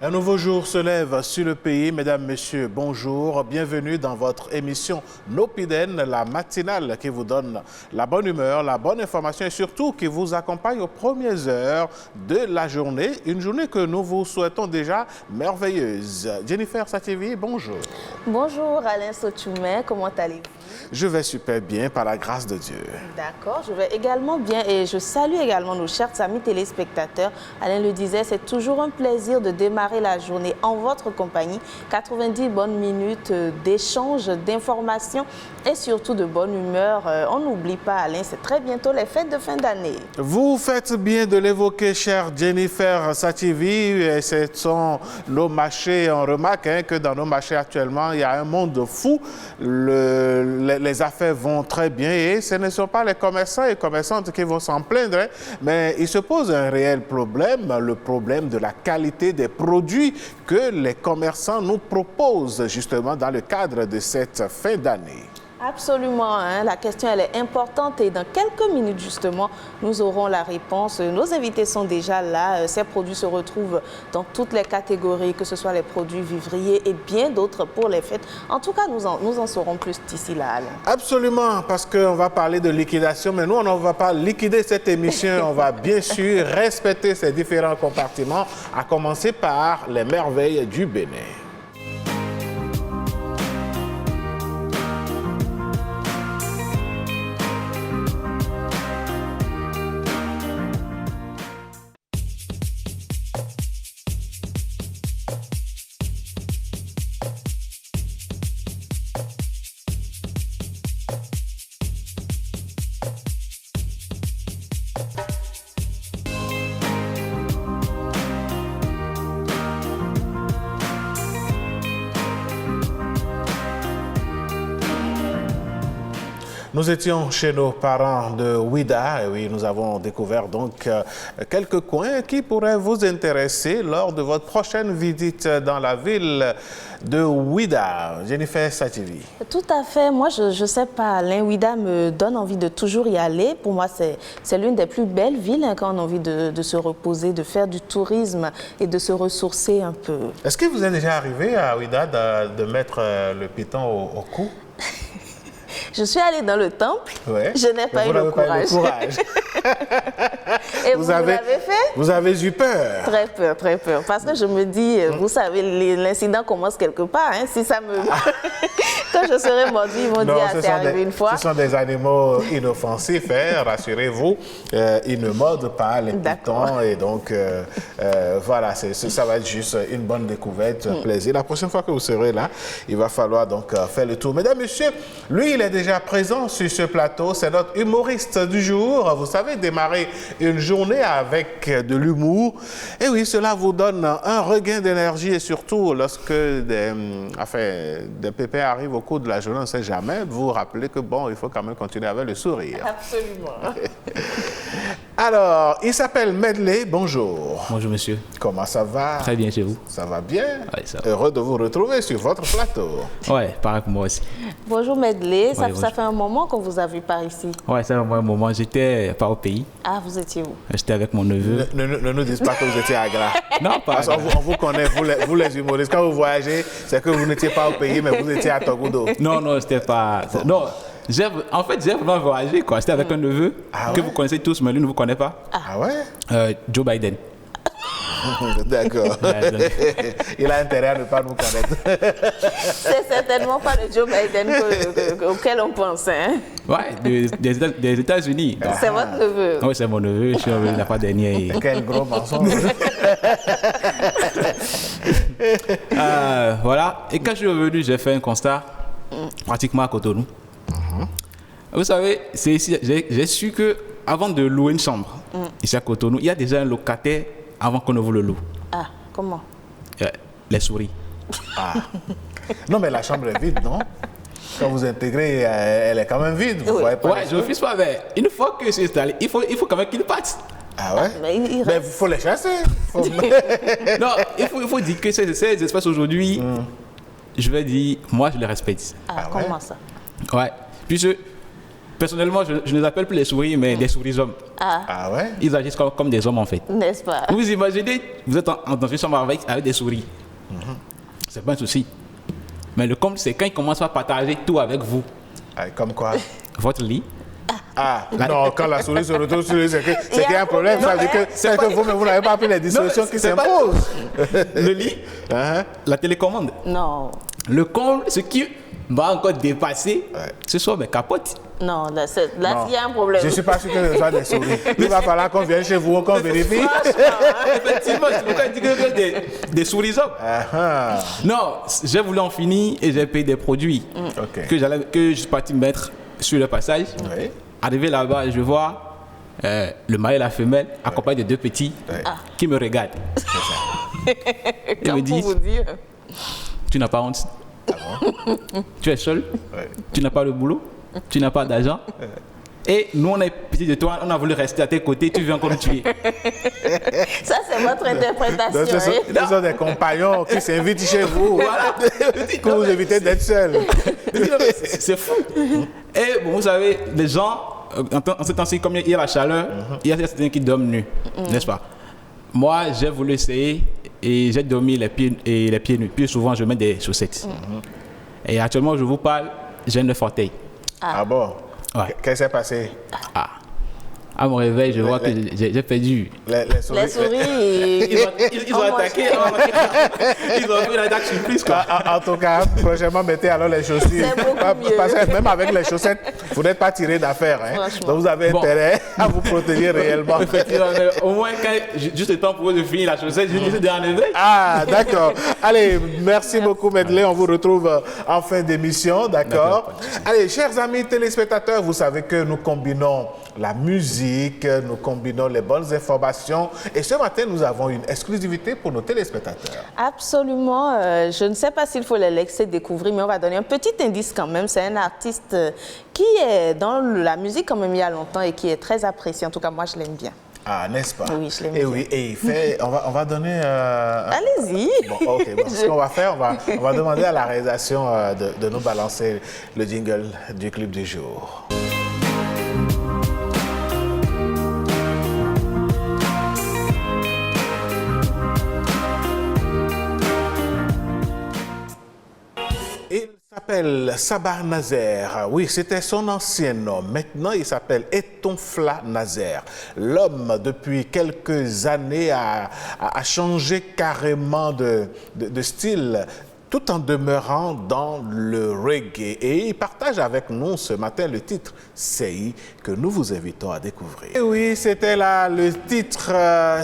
Un nouveau jour se lève sur le pays. Mesdames, Messieurs, bonjour. Bienvenue dans votre émission Nopiden, la matinale qui vous donne la bonne humeur, la bonne information et surtout qui vous accompagne aux premières heures de la journée. Une journée que nous vous souhaitons déjà merveilleuse. Jennifer Sativi, bonjour. Bonjour Alain Sotoumé, comment allez-vous? Je vais super bien par la grâce de Dieu. D'accord, je vais également bien et je salue également nos chers amis téléspectateurs. Alain le disait, c'est toujours un plaisir de démarrer la journée en votre compagnie. 90 bonnes minutes d'échange, d'informations et surtout de bonne humeur. On n'oublie pas Alain, c'est très bientôt les fêtes de fin d'année. Vous faites bien de l'évoquer, chère Jennifer Sativi. Ce sont nos marchés. On remarque que dans nos marchés actuellement, il y a un monde fou. Les affaires vont très bien et ce ne sont pas les commerçants et commerçantes qui vont s'en plaindre, mais il se pose un réel problème, le problème de la qualité des produits que les commerçants nous proposent justement dans le cadre de cette fin d'année. Absolument, hein? La question elle est importante et dans quelques minutes justement, nous aurons la réponse. Nos invités sont déjà là. Ces produits se retrouvent dans toutes les catégories, que ce soit les produits vivriers et bien d'autres pour les fêtes. En tout cas, nous en saurons plus d'ici là, Alain. Absolument, parce qu'on va parler de liquidation, mais nous, on ne va pas liquider cette émission. On va bien sûr respecter ces différents compartiments, à commencer par les merveilles du Bénin. Nous étions chez nos parents de Ouida et oui, nous avons découvert donc quelques coins qui pourraient vous intéresser lors de votre prochaine visite dans la ville de Ouida. Jennifer Sativi. Tout à fait. Moi, je ne sais pas, Alain, Ouida me donne envie de toujours y aller. Pour moi, c'est l'une des plus belles villes quand on a envie de se reposer, de faire du tourisme et de se ressourcer un peu. Est-ce que vous êtes déjà arrivé à Ouida de mettre le piton au cou? Je suis allée dans le temple, ouais. Je n'ai pas eu le courage. Et vous l'avez fait? Vous avez eu peur? Très peur, très peur. Parce que je me dis, vous savez, l'incident commence quelque part. Hein, si ça me... Quand je serai mordu, ils vont dire, c'est arrivé une fois. Ce sont des animaux inoffensifs, hein, rassurez-vous. Ils ne mordent pas les pitons. Et donc, voilà, ça va être juste une bonne découverte, un plaisir. La prochaine fois que vous serez là, il va falloir donc faire le tour. Mesdames, Messieurs, lui, il est déjà présent sur ce plateau. C'est notre humoriste du jour. Vous savez, démarrer une journée avec de l'humour. Et oui, cela vous donne un regain d'énergie et surtout lorsque des pépins arrivent au cours de la journée, on ne sait jamais. Vous vous rappelez que bon, il faut quand même continuer avec le sourire. Absolument. Alors, il s'appelle Medley. Bonjour. Bonjour, monsieur. Comment ça va? Très bien chez vous. Ça va bien? Oui, ça va. Heureux de vous retrouver sur votre plateau. Oui, pareil pour moi aussi. Bonjour Medley, ça bonjour. fait un moment qu'on vous a vu par ici. Oui, ça fait un moment. J'étais pas au pays. Ah, vous étiez où? J'étais avec mon neveu. Ne nous dites pas que vous étiez à Gras. Non, pas à Gras. On vous connaît, vous les humoristes. Quand vous voyagez, c'est que vous n'étiez pas au pays, mais vous étiez à Togodo. Non, c'était pas... Non, en fait, j'ai vraiment voyagé, quoi. C'était avec un neveu que vous connaissez tous, mais lui ne vous connaît pas. Ah ouais? Joe Biden. D'accord. Il a intérêt à ne pas nous connaître. C'est certainement pas le Joe Biden auquel on pense. Hein? Oui, des États-Unis. C'est votre neveu? Oui, c'est mon neveu. Je suis revenu la fois dernière. Quel gros mensonge. Voilà. Et quand je suis revenu, j'ai fait un constat pratiquement à Cotonou. Vous savez, j'ai su qu'avant de louer une chambre ici à Cotonou, il y a déjà un locataire avant qu'on ne vous le loue. Ah, comment? Les souris. Ah. Non, mais la chambre est vide, non? Quand vous intégrez, elle est quand même vide. Vous voyez pas? Ouais, je refuse pas, mais une fois que c'est installé, il faut quand même qu'il parte. Ah ouais? Mais il faut les chasser. Non, il faut dire que ces espèces aujourd'hui, je vais dire, moi je les respecte. Ah, comment ça? Ouais. Puisque Personnellement, je ne les appelle plus les souris, mais des souris-hommes. Ah ouais? Ils agissent comme des hommes, en fait. N'est-ce pas? Vous imaginez, vous êtes dans une chambre avec des souris. C'est pas un souci. Mais le comble, c'est quand ils commencent à partager tout avec vous. Ah, comme quoi? Votre lit. Ah, non, quand la souris se retrouve sur lui, c'est qu'il y a un problème. Ça veut dire que vous n'avez pas pris les dispositions qui s'imposent. Le lit, la télécommande. Non. Le comble, ce qui m'a encore dépassé, ce sont mes capotes. Non, là, il y a un problème. Je ne suis pas sûr que ce soit des souris. Il va falloir qu'on vienne chez vous, qu'on vérifie. Effectivement, c'est pourquoi je dis que des souris-hommes. Non, j'ai voulu en finir et j'ai payé des produits que je suis parti mettre sur le passage. Oui. Arrivé là-bas, je vois le mâle et la femelle accompagnés de deux petits qui me regardent. Ils me disent, vous dire. tu n'as pas honte. Tu es seul, tu n'as pas de boulot, tu n'as pas d'argent. Et nous, on est petits de toi, on a voulu rester à tes côtés, tu viens encore nous tuer. Ça, c'est votre interprétation. Donc, ce sont des compagnons qui s'invitent chez vous. Voilà. Que vous évitez d'être seul. C'est fou. Et bon, vous savez, les gens, en ce temps-ci, comme il y a la chaleur, il y a certains qui dorment nus, n'est-ce pas? Moi, j'ai voulu essayer et j'ai dormi les pieds nus. Puis souvent, je mets des chaussettes. Et actuellement, je vous parle, j'ai 9 orteils. Ah bon? Ouais. Qu'est-ce qui s'est passé? À mon réveil, je vois que j'ai perdu. Les souris. Les souris. Ils ont attaqué. Ils ont fait l'attaque surprise, quoi. En tout cas, prochainement, mettez alors les chaussures. C'est beaucoup mieux. Parce que même avec les chaussettes, vous n'êtes pas tiré d'affaire. Hein? Donc vous avez intérêt à vous protéger réellement. Effectivement, mais au moins, juste le temps pour eux de finir la chaussette, je décide d'enlever. Ah, d'accord. Allez, merci beaucoup, Medley. On vous retrouve en fin d'émission, d'accord? Allez, chers amis téléspectateurs, vous savez que nous combinons la musique, nous combinons les bonnes informations. Et ce matin, nous avons une exclusivité pour nos téléspectateurs. Absolument. Je ne sais pas s'il faut les laisser découvrir, mais on va donner un petit indice quand même. C'est un artiste qui est dans la musique quand même il y a longtemps et qui est très apprécié. En tout cas, moi, je l'aime bien. Ah, n'est-ce pas? Oui, je l'aime bien. Oui, et il fait... On va donner... Allez-y. Bon, ok. Bon, ce qu'on va faire, on va demander à la réalisation de nous balancer le jingle du clip du jour. Il s'appelle Sabah Nazer. Oui, c'était son ancien nom. Maintenant, il s'appelle Etonfla Nazer. L'homme, depuis quelques années, a changé carrément de style, tout en demeurant dans le reggae. Et il partage avec nous ce matin le titre Sei, que nous vous invitons à découvrir. Et oui, c'était là le titre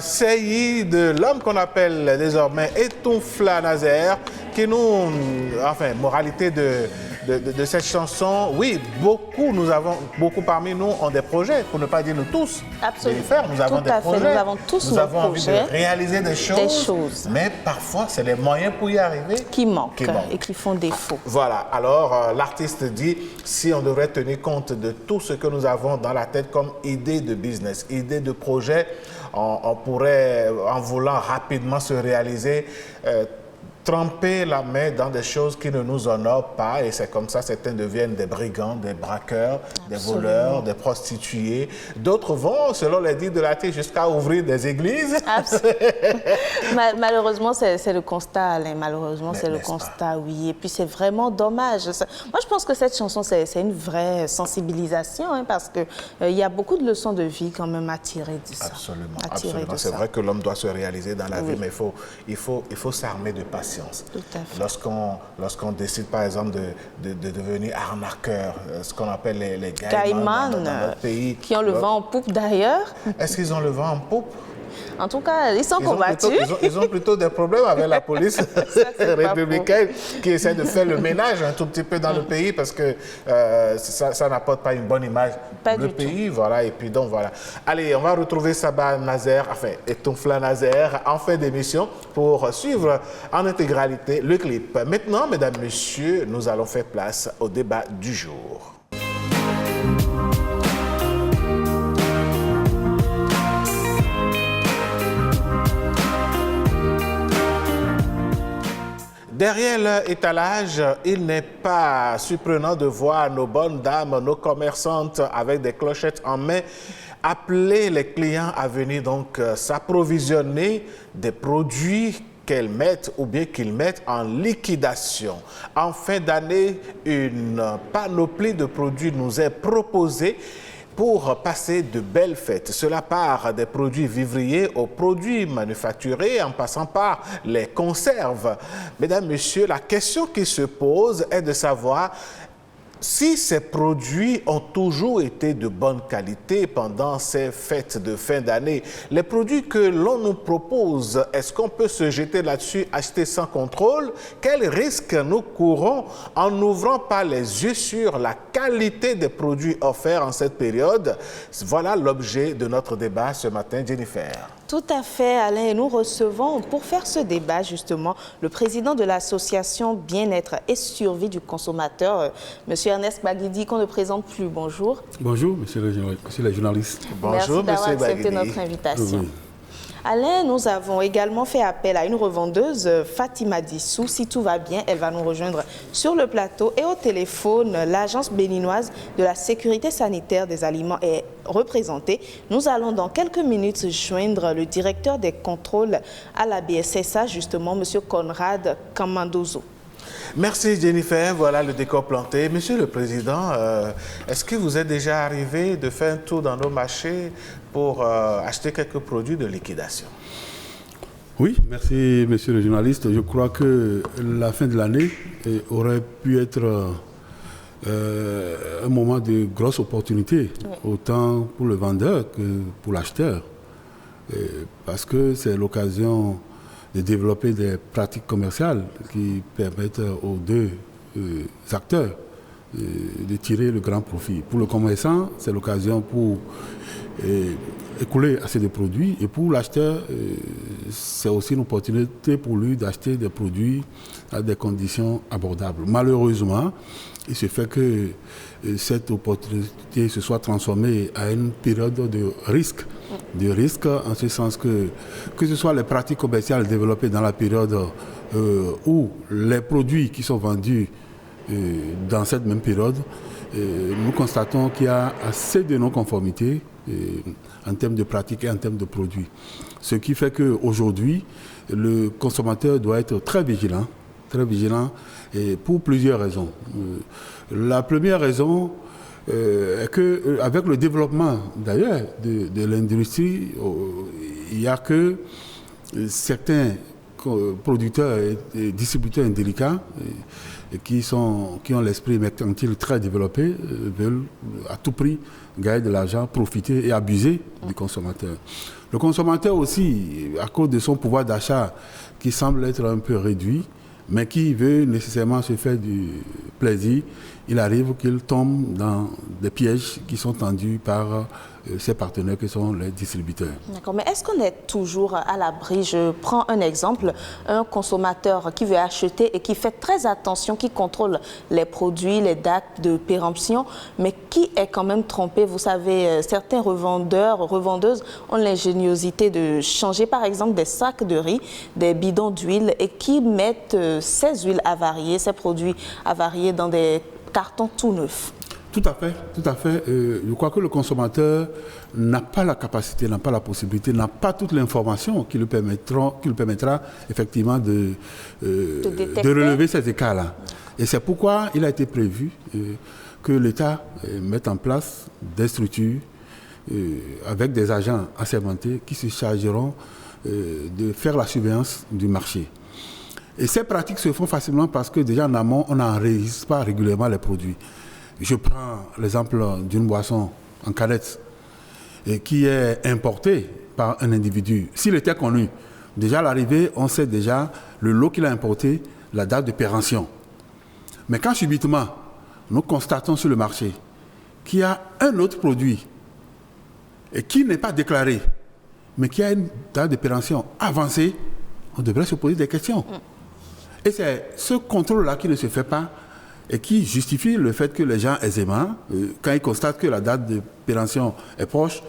Sei de l'homme qu'on appelle désormais Etonfla Nazer, qui nous, enfin, moralité de cette chanson, oui, beaucoup parmi nous ont des projets, pour ne pas dire nous tous. Absolument. De faire. Nous avons des projets. Nous avons tous nous nos avons envie projets, de réaliser des choses. Mais parfois, c'est les moyens pour y arriver qui manquent et qui font défaut. Voilà. Alors, l'artiste dit, si on devrait tenir compte de tout ce que nous avons dans la tête comme idée de business, idée de projet, on pourrait, en voulant rapidement se réaliser, tremper la main dans des choses qui ne nous honorent pas, et c'est comme ça certains deviennent des brigands, des braqueurs, des voleurs, des prostituées. D'autres vont, selon les dits de l'artiste, jusqu'à ouvrir des églises. Malheureusement, c'est le constat, Alain. Malheureusement, c'est le constat, oui. Et puis, c'est vraiment dommage. Moi, je pense que cette chanson, c'est une vraie sensibilisation, hein, parce qu'il y a beaucoup de leçons de vie quand même à tirer de ça. Absolument. C'est vrai que l'homme doit se réaliser dans la vie, mais il faut s'armer de patience. Tout à fait. Lorsqu'on décide, par exemple, de devenir arnaqueur, ce qu'on appelle les caïmans dans notre pays. Qui ont le vent en poupe d'ailleurs. Est-ce qu'ils ont le vent en poupe? En tout cas, ils sont combattus. Ils ont plutôt des problèmes avec la police républicaine qui essaie de faire le ménage un tout petit peu dans le pays parce que ça n'apporte pas une bonne image du pays. Voilà, et puis donc voilà. Allez, on va retrouver Sabah Nazer, enfin, Etonfla Nazer en fin d'émission pour suivre en intégralité le clip. Maintenant, mesdames, messieurs, nous allons faire place au débat du jour. Derrière leur étalage, il n'est pas surprenant de voir nos bonnes dames, nos commerçantes avec des clochettes en main, appeler les clients à venir donc s'approvisionner des produits qu'elles mettent ou bien qu'ils mettent en liquidation. En fin d'année, une panoplie de produits nous est proposée pour passer de belles fêtes. Cela part des produits vivriers aux produits manufacturés en passant par les conserves. Mesdames, Messieurs, la question qui se pose est de savoir si ces produits ont toujours été de bonne qualité pendant ces fêtes de fin d'année. Les produits que l'on nous propose, est-ce qu'on peut se jeter là-dessus, acheter sans contrôle? Quels risques nous courons en n'ouvrant pas les yeux sur la qualité des produits offerts en cette période? Voilà l'objet de notre débat ce matin, Jennifer. Tout à fait, Alain. Et nous recevons, pour faire ce débat, justement, le président de l'association Bien-être et Survie du consommateur, M. Ernest Baguidi, qu'on ne présente plus. Bonjour. Bonjour, monsieur le journaliste. Bonjour, merci d'avoir monsieur accepté Baguidi. notre invitation. Oui. Alain, nous avons également fait appel à une revendeuse, Fatima Dissou. Si tout va bien, elle va nous rejoindre sur le plateau. Et au téléphone, l'Agence béninoise de la sécurité sanitaire des aliments est représentée. Nous allons dans quelques minutes joindre le directeur des contrôles à la BSSA, justement, M. Conrad Kamandozo. Merci Jennifer, voilà le décor planté. Monsieur le Président, est-ce que vous êtes déjà arrivé de faire un tour dans nos marchés pour acheter quelques produits de liquidation? Oui, merci monsieur le journaliste. Je crois que la fin de l'année aurait pu être un moment de grosse opportunité, autant pour le vendeur que pour l'acheteur, parce que c'est l'occasion de développer des pratiques commerciales qui permettent aux deux acteurs de tirer le grand profit. Pour le commerçant, c'est l'occasion pour écouler assez de produits, et pour l'acheteur, c'est aussi une opportunité pour lui d'acheter des produits à des conditions abordables. Malheureusement, il se fait que cette opportunité se soit transformée à une période de risque. De risque en ce sens que ce soit les pratiques commerciales développées dans la période où les produits qui sont vendus dans cette même période, nous constatons qu'il y a assez de non-conformité en termes de pratiques et en termes de produits. Ce qui fait qu'aujourd'hui, le consommateur doit être très vigilant et pour plusieurs raisons. La première raison est qu'avec le développement d'ailleurs de l'industrie, il n'y a que certains producteurs et distributeurs indélicats qui ont l'esprit mercantile très développé, veulent à tout prix gagner de l'argent, profiter et abuser du consommateur. Le consommateur aussi, à cause de son pouvoir d'achat qui semble être un peu réduit, mais qui veut nécessairement se faire du plaisir, il arrive qu'il tombe dans des pièges qui sont tendus par ses partenaires que sont les distributeurs. D'accord, mais est-ce qu'on est toujours à l'abri? Je prends un exemple, un consommateur qui veut acheter et qui fait très attention, qui contrôle les produits, les dates de péremption, mais qui est quand même trompé. Vous savez, certains revendeuses ont l'ingéniosité de changer par exemple des sacs de riz, des bidons d'huile et qui mettent ces huiles avariées, ces produits avariés dans des cartons tout neufs. Tout à fait. Je crois que le consommateur n'a pas la capacité, n'a pas la possibilité, n'a pas toute l'information qui lui permettra effectivement de relever ces écarts-là. Et c'est pourquoi il a été prévu que l'État mette en place des structures avec des agents assermentés qui se chargeront de faire la surveillance du marché. Et ces pratiques se font facilement parce que déjà en amont, on n'enregistre pas régulièrement les produits. Je prends l'exemple d'une boisson en canette qui est importée par un individu. S'il était connu, déjà à l'arrivée, on sait déjà le lot qu'il a importé, la date de péremption. Mais quand subitement, nous constatons sur le marché qu'il y a un autre produit et qui n'est pas déclaré, mais qui a une date de péremption avancée, on devrait se poser des questions. Et c'est ce contrôle-là qui ne se fait pas et qui justifie le fait que les gens aisément, quand ils constatent que la date de péremption est proche,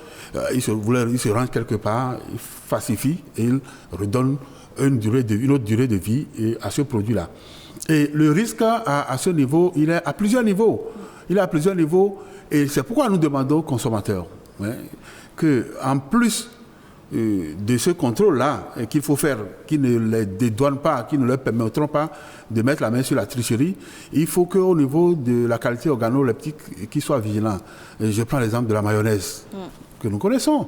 ils se rangent quelque part, ils falsifient et ils redonnent une autre durée de vie à ce produit-là. Et le risque à ce niveau, il est à plusieurs niveaux. Il est à plusieurs niveaux et c'est pourquoi nous demandons aux consommateurs qu'en plus de ce contrôle-là qu'il faut faire, qui ne les dédouane pas, qui ne leur permettront pas de mettre la main sur la tricherie, il faut qu'au niveau de la qualité organoleptique, qu'ils soient vigilants. Et je prends l'exemple de la mayonnaise que nous connaissons.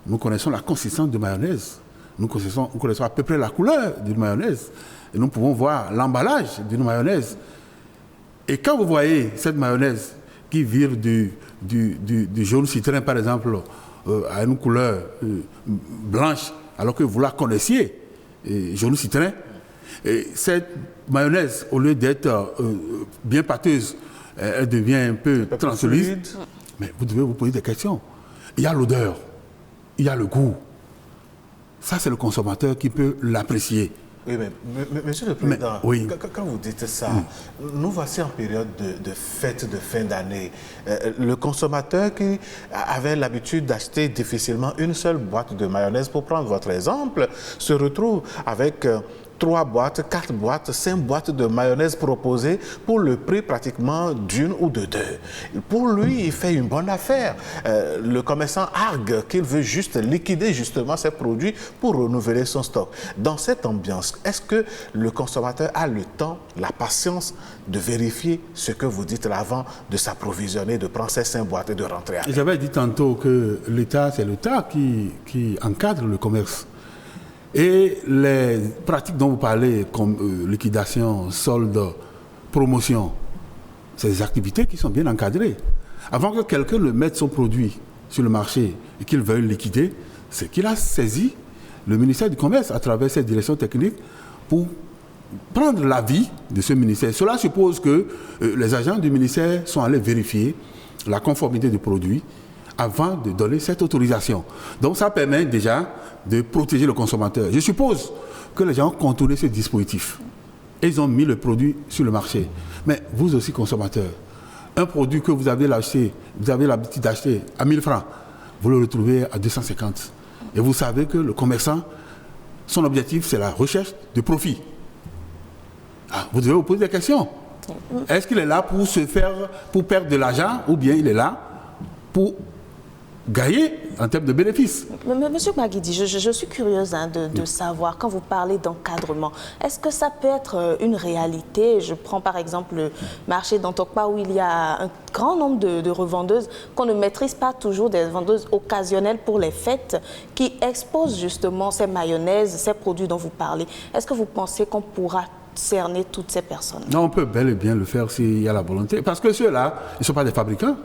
Nous connaissons la consistance de mayonnaise. Nous connaissons à peu près la couleur d'une mayonnaise. Et nous pouvons voir l'emballage d'une mayonnaise. Et quand vous voyez cette mayonnaise qui vire du jaune citron, par exemple, à une couleur blanche, alors que vous la connaissiez, jaune citron, et cette mayonnaise, au lieu d'être bien pâteuse, elle devient un peu translucide. Mais vous devez vous poser des questions. Il y a l'odeur, il y a le goût. Ça, c'est le consommateur qui peut l'apprécier. Oui, mais Monsieur le Président, quand vous dites ça, nous voici en période de fête de fin d'année. Le consommateur qui avait l'habitude d'acheter difficilement une seule boîte de mayonnaise, pour prendre votre exemple, se retrouve avec 3 boîtes, 4 boîtes, 5 boîtes de mayonnaise proposées pour le prix pratiquement d'une ou de 2. Pour lui, il fait une bonne affaire. Le commerçant argue qu'il veut juste liquider justement ses produits pour renouveler son stock. Dans cette ambiance, est-ce que le consommateur a le temps, la patience de vérifier ce que vous dites là avant de s'approvisionner, de prendre ces 5 boîtes et de rentrer avec? J'avais dit tantôt que l'État, c'est l'État qui encadre le commerce. Et les pratiques dont vous parlez, comme liquidation, solde, promotion, c'est des activités qui sont bien encadrées. Avant que quelqu'un ne mette son produit sur le marché et qu'il veuille le liquider, c'est qu'il a saisi le ministère du Commerce à travers cette direction technique pour prendre l'avis de ce ministère. Cela suppose que les agents du ministère sont allés vérifier la conformité du produit avant de donner cette autorisation. Donc ça permet déjà de protéger le consommateur. Je suppose que les gens ont contourné ce dispositif. Et ils ont mis le produit sur le marché. Mais vous aussi, consommateur, un produit que vous avez l'habitude d'acheter à 1000 francs, vous le retrouvez à 250. Et vous savez que le commerçant, son objectif, c'est la recherche de profit. Vous devez vous poser des questions. Est-ce qu'il est là pour perdre de l'argent, ou bien il est là pour gagner en termes de bénéfices? Monsieur Maguidi, je suis curieuse de savoir, quand vous parlez d'encadrement, est-ce que ça peut être une réalité? Je prends par exemple le marché d'Antokpa où il y a un grand nombre de revendeuses qu'on ne maîtrise pas toujours, des vendeuses occasionnelles pour les fêtes qui exposent justement ces mayonnaises, ces produits dont vous parlez. Est-ce que vous pensez qu'on pourra cerner toutes ces personnes? Non, on peut bel et bien le faire s'il y a la volonté. Parce que ceux-là, ils ne sont pas des fabricants.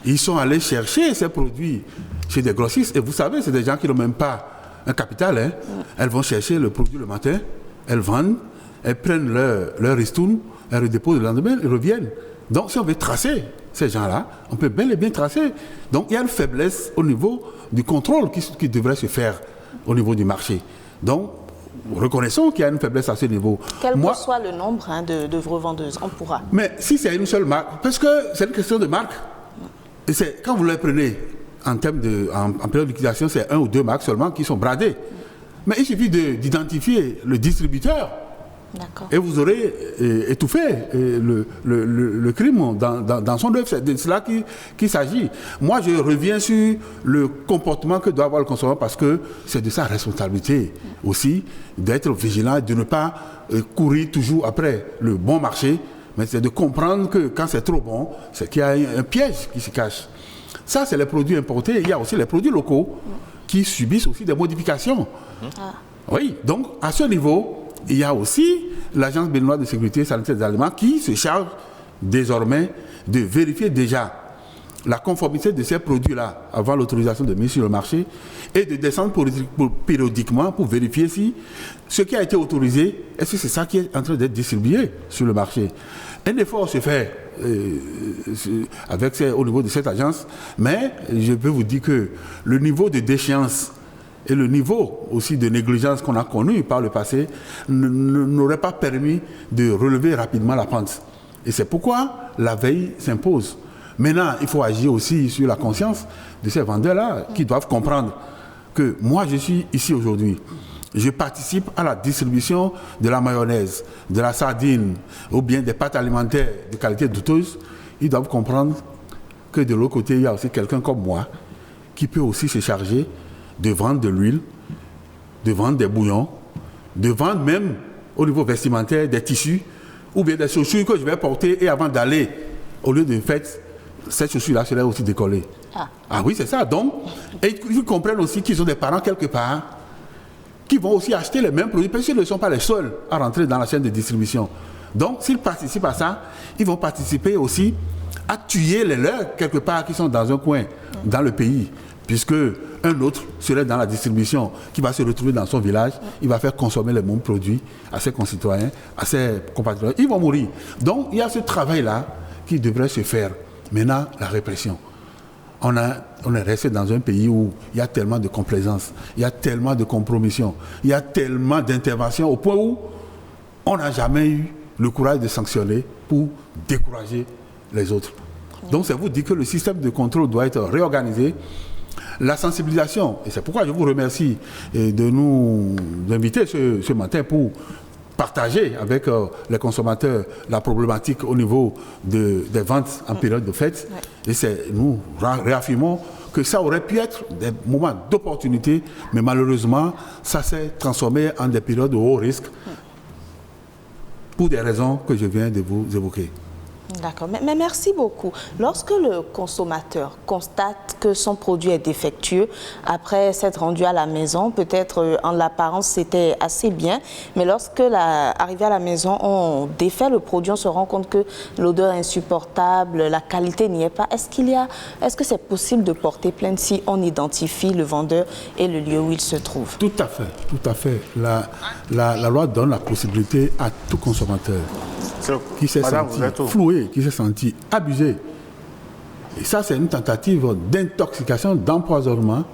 Ils sont allés chercher ces produits chez des grossistes. Et vous savez, c'est des gens qui n'ont même pas un capital. Elles vont chercher le produit le matin, elles vendent, elles prennent leur ristourne, elles redéposent le lendemain, elles reviennent. Donc, si on veut tracer ces gens-là, on peut bel et bien tracer. Donc, il y a une faiblesse au niveau du contrôle qui devrait se faire au niveau du marché. Donc, reconnaissons qu'il y a une faiblesse à ce niveau. Quel que soit le nombre de revendeuses, on pourra. Mais si c'est une seule marque, parce que c'est une question de marque. Et quand vous les prenez en période de liquidation, c'est 1 ou 2 marques seulement qui sont bradées. Mais il suffit d'identifier le distributeur. Et vous aurez étouffé le crime dans son œuvre. C'est de cela qu'il s'agit. Moi, je reviens sur le comportement que doit avoir le consommateur parce que c'est de sa responsabilité aussi d'être vigilant, de ne pas courir toujours après le bon marché, mais c'est de comprendre que quand c'est trop bon, c'est qu'il y a un piège qui se cache. Ça, c'est les produits importés. Il y a aussi les produits locaux qui subissent aussi des modifications. Oui, donc à ce niveau, il y a aussi l'Agence béninoise de sécurité sanitaire des aliments qui se charge désormais de vérifier déjà la conformité de ces produits-là avant l'autorisation de mise sur le marché et de descendre périodiquement pour vérifier si ce qui a été autorisé, est-ce que c'est ça qui est en train d'être distribué sur le marché. Un effort se fait au niveau de cette agence, mais je peux vous dire que le niveau de déchéance et le niveau aussi de négligence qu'on a connu par le passé n'aurait pas permis de relever rapidement la pente. Et c'est pourquoi la veille s'impose. Maintenant, il faut agir aussi sur la conscience de ces vendeurs-là qui doivent comprendre que moi, je suis ici aujourd'hui. je participe à la distribution de la mayonnaise, de la sardine ou bien des pâtes alimentaires de qualité douteuse, ils doivent comprendre que de l'autre côté, il y a aussi quelqu'un comme moi qui peut aussi se charger de vendre de l'huile, de vendre des bouillons, de vendre même au niveau vestimentaire des tissus ou bien des chaussures que je vais porter et avant d'aller au lieu de fête, cette chaussure-là serait aussi décollée. Ah oui, c'est ça. Donc, et ils comprennent aussi qu'ils ont des parents quelque part qui vont aussi acheter les mêmes produits parce qu'ils ne sont pas les seuls à rentrer dans la chaîne de distribution. Donc, s'ils participent à ça, ils vont participer aussi à tuer les leurs quelque part qui sont dans un coin, dans le pays, puisque un autre serait dans la distribution, qui va se retrouver dans son village, il va faire consommer les mêmes produits à ses concitoyens, à ses compatriotes. Ils vont mourir. Donc, il y a ce travail-là qui devrait se faire. Maintenant, la répression. On est resté dans un pays où il y a tellement de complaisance, il y a tellement de compromission, il y a tellement d'interventions au point où on n'a jamais eu le courage de sanctionner pour décourager les autres. Donc c'est vous dire que le système de contrôle doit être réorganisé. La sensibilisation, et c'est pourquoi je vous remercie de nous inviter ce matin pour partager avec les consommateurs la problématique au niveau des ventes en période de fête. Et nous réaffirmons que ça aurait pu être des moments d'opportunité, mais malheureusement, ça s'est transformé en des périodes de haut risque pour des raisons que je viens de vous évoquer. D'accord, mais merci beaucoup. Lorsque le consommateur constate que son produit est défectueux, après s'être rendu à la maison, peut-être en l'apparence c'était assez bien, mais lorsque arrivé à la maison, on défait le produit, on se rend compte que l'odeur est insupportable, la qualité n'y est pas. Est-ce que c'est possible de porter plainte si on identifie le vendeur et le lieu où il se trouve? Tout à fait, tout à fait. La loi donne la possibilité à tout consommateur qui s'est senti floué, qui s'est senti abusé. Et ça, c'est une tentative d'intoxication, d'empoisonnement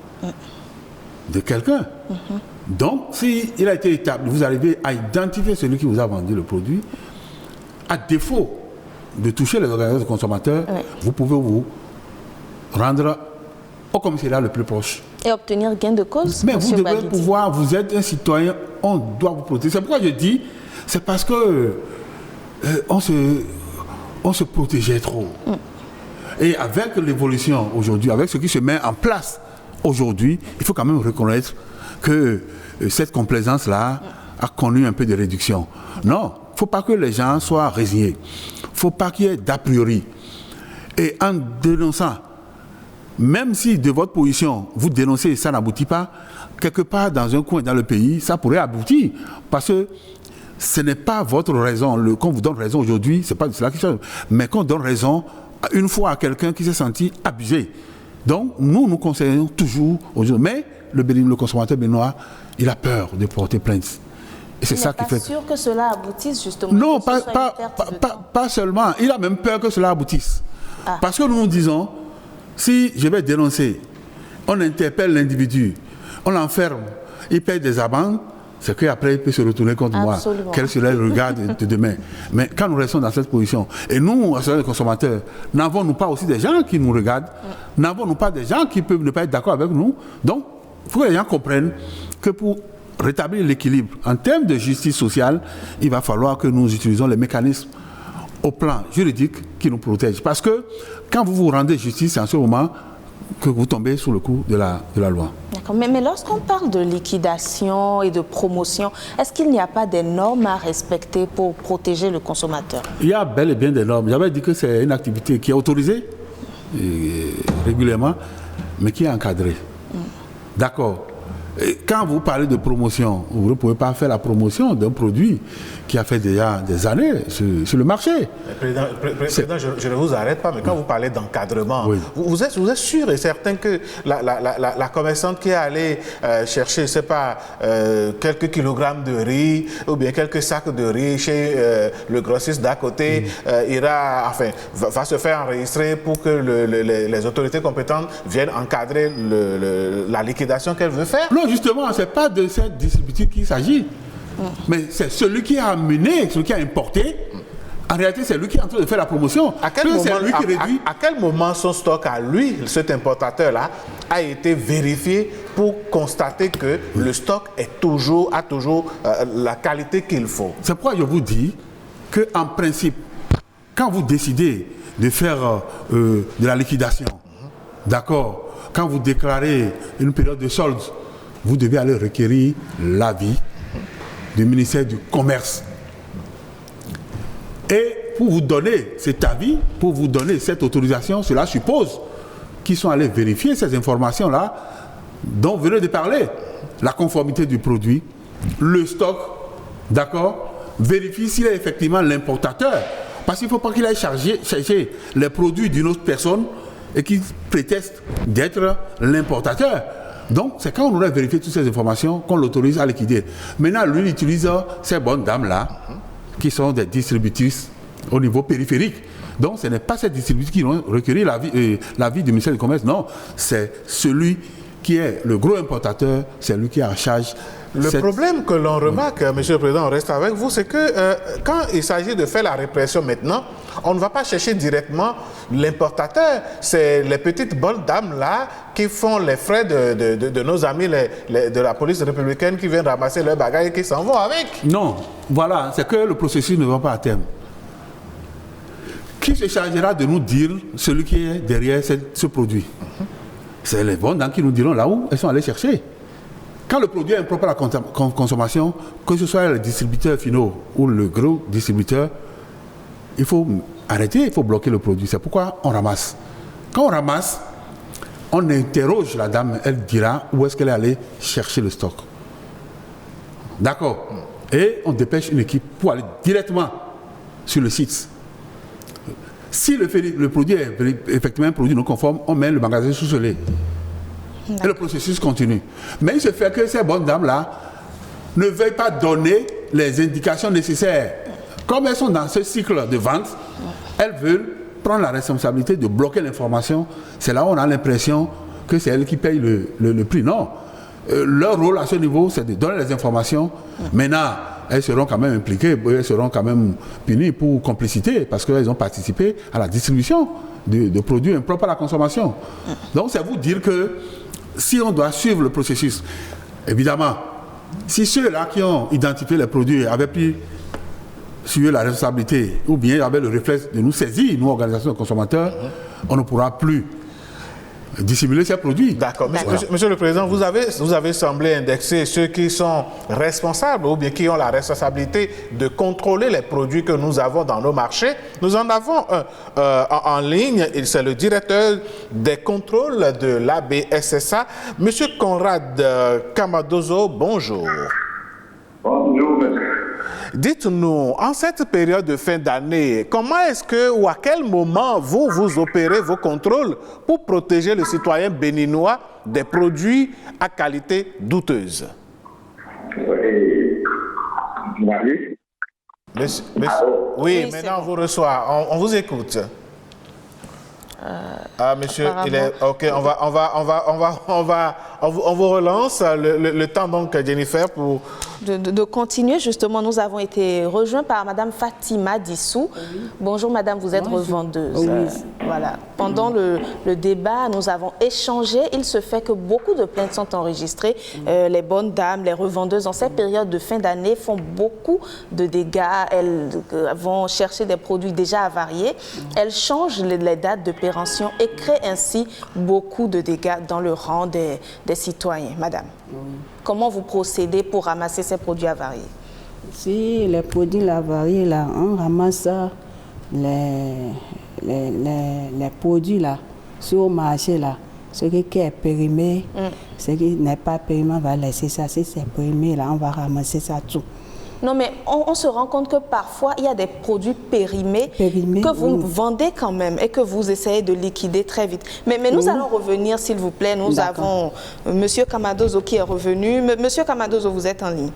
de quelqu'un. Donc, s'il a été établi, vous arrivez à identifier celui qui vous a vendu le produit, à défaut de toucher les organisations de consommateurs, vous pouvez vous rendre au commissariat le plus proche. Et obtenir gain de cause. Mais vous devez pouvoir, vous êtes un citoyen, on doit vous protéger. C'est pourquoi je dis, c'est parce que on se protégeait trop. Et avec l'évolution aujourd'hui, avec ce qui se met en place aujourd'hui, il faut quand même reconnaître que cette complaisance-là a connu un peu de réduction. Non, il ne faut pas que les gens soient résignés. Il ne faut pas qu'il y ait d'a priori. Et en dénonçant, même si de votre position, vous dénoncez et ça n'aboutit pas, quelque part dans un coin dans le pays, ça pourrait aboutir. Parce que ce n'est pas votre raison. Qu'on vous donne raison aujourd'hui, ce n'est pas de cela qu'il s'agit. Mais qu'on donne raison une fois à quelqu'un qui s'est senti abusé. Donc, nous conseillons toujours aujourd'hui. Mais le consommateur béninois, il a peur de porter plainte. Et c'est ça qui fait. Il n'est pas sûr que cela aboutisse justement. Non, pas seulement. Il a même peur que cela aboutisse. Parce que nous disons, si je vais dénoncer, on interpelle l'individu, on l'enferme, il paye des amendes, c'est qu'après il peut se retourner contre moi. Quel serait le regard de demain? Mais quand nous restons dans cette position, et nous, associations de consommateurs, n'avons-nous pas aussi des gens qui nous regardent? N'avons-nous pas des gens qui peuvent ne pas être d'accord avec nous? Donc, il faut que les gens comprennent que pour rétablir l'équilibre en termes de justice sociale, il va falloir que nous utilisons les mécanismes au plan juridique qui nous protègent. Parce que quand vous vous rendez justice, c'est en ce moment que vous tombez sous le coup de la loi. D'accord. Mais lorsqu'on parle de liquidation et de promotion, est-ce qu'il n'y a pas des normes à respecter pour protéger le consommateur? Il y a bel et bien des normes. J'avais dit que c'est une activité qui est autorisée régulièrement, mais qui est encadrée. D'accord. Et quand vous parlez de promotion, vous ne pouvez pas faire la promotion d'un produit qui a fait déjà des années sur le marché. Président, je ne vous arrête pas, mais quand vous parlez d'encadrement, vous êtes sûr et certain que la commerçante qui est allée chercher, je ne sais pas, quelques kilogrammes de riz ou bien quelques sacs de riz chez le grossiste d'à côté, va se faire enregistrer pour que les autorités compétentes viennent encadrer la liquidation qu'elle veut faire? Non, justement, ce n'est pas de cette distribution qu'il s'agit. Mais c'est celui qui a amené, celui qui a importé. En réalité, c'est lui qui est en train de faire la promotion. À quel moment son stock à lui, cet importateur-là, a été vérifié pour constater que le stock a toujours la qualité qu'il faut? C'est pourquoi je vous dis qu'en principe, quand vous décidez de faire de la liquidation, d'accord, quand vous déclarez une période de solde, vous devez aller requérir l'avis du ministère du Commerce. Et pour vous donner cet avis, pour vous donner cette autorisation, cela suppose qu'ils sont allés vérifier ces informations-là dont vous venez de parler. La conformité du produit, le stock, d'accord, vérifie s'il est effectivement l'importateur. Parce qu'il ne faut pas qu'il aille chercher les produits d'une autre personne et qu'il prétexte d'être l'importateur. Donc, c'est quand on aurait vérifié toutes ces informations qu'on l'autorise à liquider. Maintenant, lui, il utilise ces bonnes dames-là, qui sont des distributrices au niveau périphérique. Donc, ce n'est pas ces distributrices qui vont requérir l'avis du ministère du Commerce. Non, c'est celui qui est le gros importateur, c'est lui qui est en charge. Le problème que l'on remarque, Monsieur le Président, on reste avec vous, c'est que quand il s'agit de faire la répression maintenant, on ne va pas chercher directement l'importateur. C'est les petites bonnes dames-là qui font les frais de nos amis de la police républicaine qui viennent ramasser leurs bagages et qui s'en vont avec. Non, voilà, c'est que le processus ne va pas à terme. Qui se chargera de nous dire celui qui est derrière ce produit? C'est les bonnes dames qui nous diront là où elles sont allées chercher. Quand le produit est impropre à la consommation, que ce soit les distributeurs finaux ou le gros distributeur, il faut arrêter, il faut bloquer le produit. C'est pourquoi on ramasse. Quand on ramasse, on interroge la dame, elle dira où est-ce qu'elle est allée chercher le stock. D'accord. Et on dépêche une équipe pour aller directement sur le site. Si le produit est effectivement un produit non conforme, on met le magasin sous scellé. Et le processus continue. Mais il se fait que ces bonnes dames-là ne veuillent pas donner les indications nécessaires. Comme elles sont dans ce cycle de vente, elles veulent prendre la responsabilité de bloquer l'information. C'est là où on a l'impression que c'est elles qui payent le prix. Non. Leur rôle à ce niveau, c'est de donner les informations. Maintenant, elles seront quand même impliquées, elles seront quand même punies pour complicité parce qu'elles ont participé à la distribution de produits impropres à la consommation. Donc, c'est vous dire que si on doit suivre le processus, évidemment, si ceux-là qui ont identifié les produits avaient pris sur la responsabilité ou bien avaient le réflexe de nous saisir, nous, organisations de consommateurs, on ne pourra plus dissimuler ces produits. D'accord. Monsieur le Président, vous avez semblé indexer ceux qui sont responsables ou bien qui ont la responsabilité de contrôler les produits que nous avons dans nos marchés. Nous en avons un en ligne, c'est le directeur des contrôles de l'ABSSA, Monsieur Conrad Camadozo. Bonjour. Bonjour, monsieur. Dites-nous, en cette période de fin d'année, comment est-ce que ou à quel moment vous opérez vos contrôles pour protéger le citoyen béninois des produits à qualité douteuse? Oui, maintenant on vous reçoit, on vous écoute. Monsieur, il est ok. On vous relance le temps donc, Jennifer, pour de continuer. Justement, nous avons été rejoints par Madame Fatima Dissou. Oui. Bonjour, Madame, vous êtes revendeuse. Oui. Voilà. Pendant le débat, nous avons échangé. Il se fait que beaucoup de plaintes sont enregistrées. Les bonnes dames, les revendeuses, en cette période de fin d'année, font beaucoup de dégâts. Elles vont chercher des produits déjà avariés. Elles changent les dates de péremption et créent ainsi beaucoup de dégâts dans le rang des citoyens. Madame, comment vous procédez pour ramasser ces produits avariés? Si les produits avariés, là, on ramasse les produits là, sur le marché, là, ce qui est périmé, ce qui n'est pas périmé, on va laisser ça. Si c'est périmé, là, on va ramasser ça tout. Non, mais on se rend compte que parfois, il y a des produits périmés que vous vendez quand même et que vous essayez de liquider très vite. Mais nous allons revenir, s'il vous plaît. Nous avons Monsieur Camadozo qui est revenu. Monsieur Camadozo, vous êtes en ligne.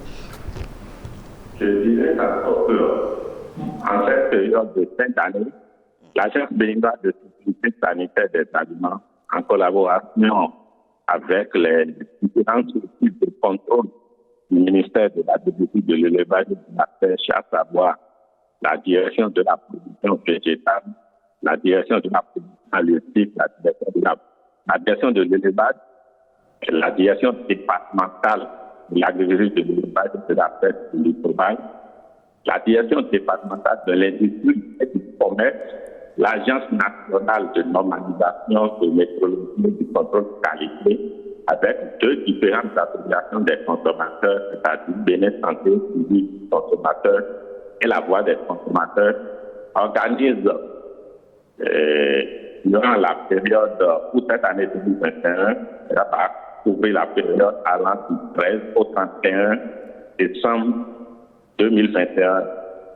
Je dirais qu'en cette période de fin d'année, l'Agence béninoise de sécurité sanitaire des aliments, en collaboration avec les différentes structures de contrôle du ministère de l'Agriculture, de l'Élevage et de la Pêche, à savoir la direction de la production végétale, la direction de la production halieutique, la direction de l'élevage la direction départementale de l'agriculture, de l'élevage et de la pêche et du travail, la direction départementale de l'industrie et du commerce, l'Agence nationale de normalisation de métrologie et du contrôle de qualité, avec 2 différentes associations des consommateurs, c'est-à-dire Bénin Santé, Suivi consommateurs et la Voix des consommateurs, organisent durant la période pour cette année 2021, elle va couvrir la période allant du 13 au 31 décembre 2021.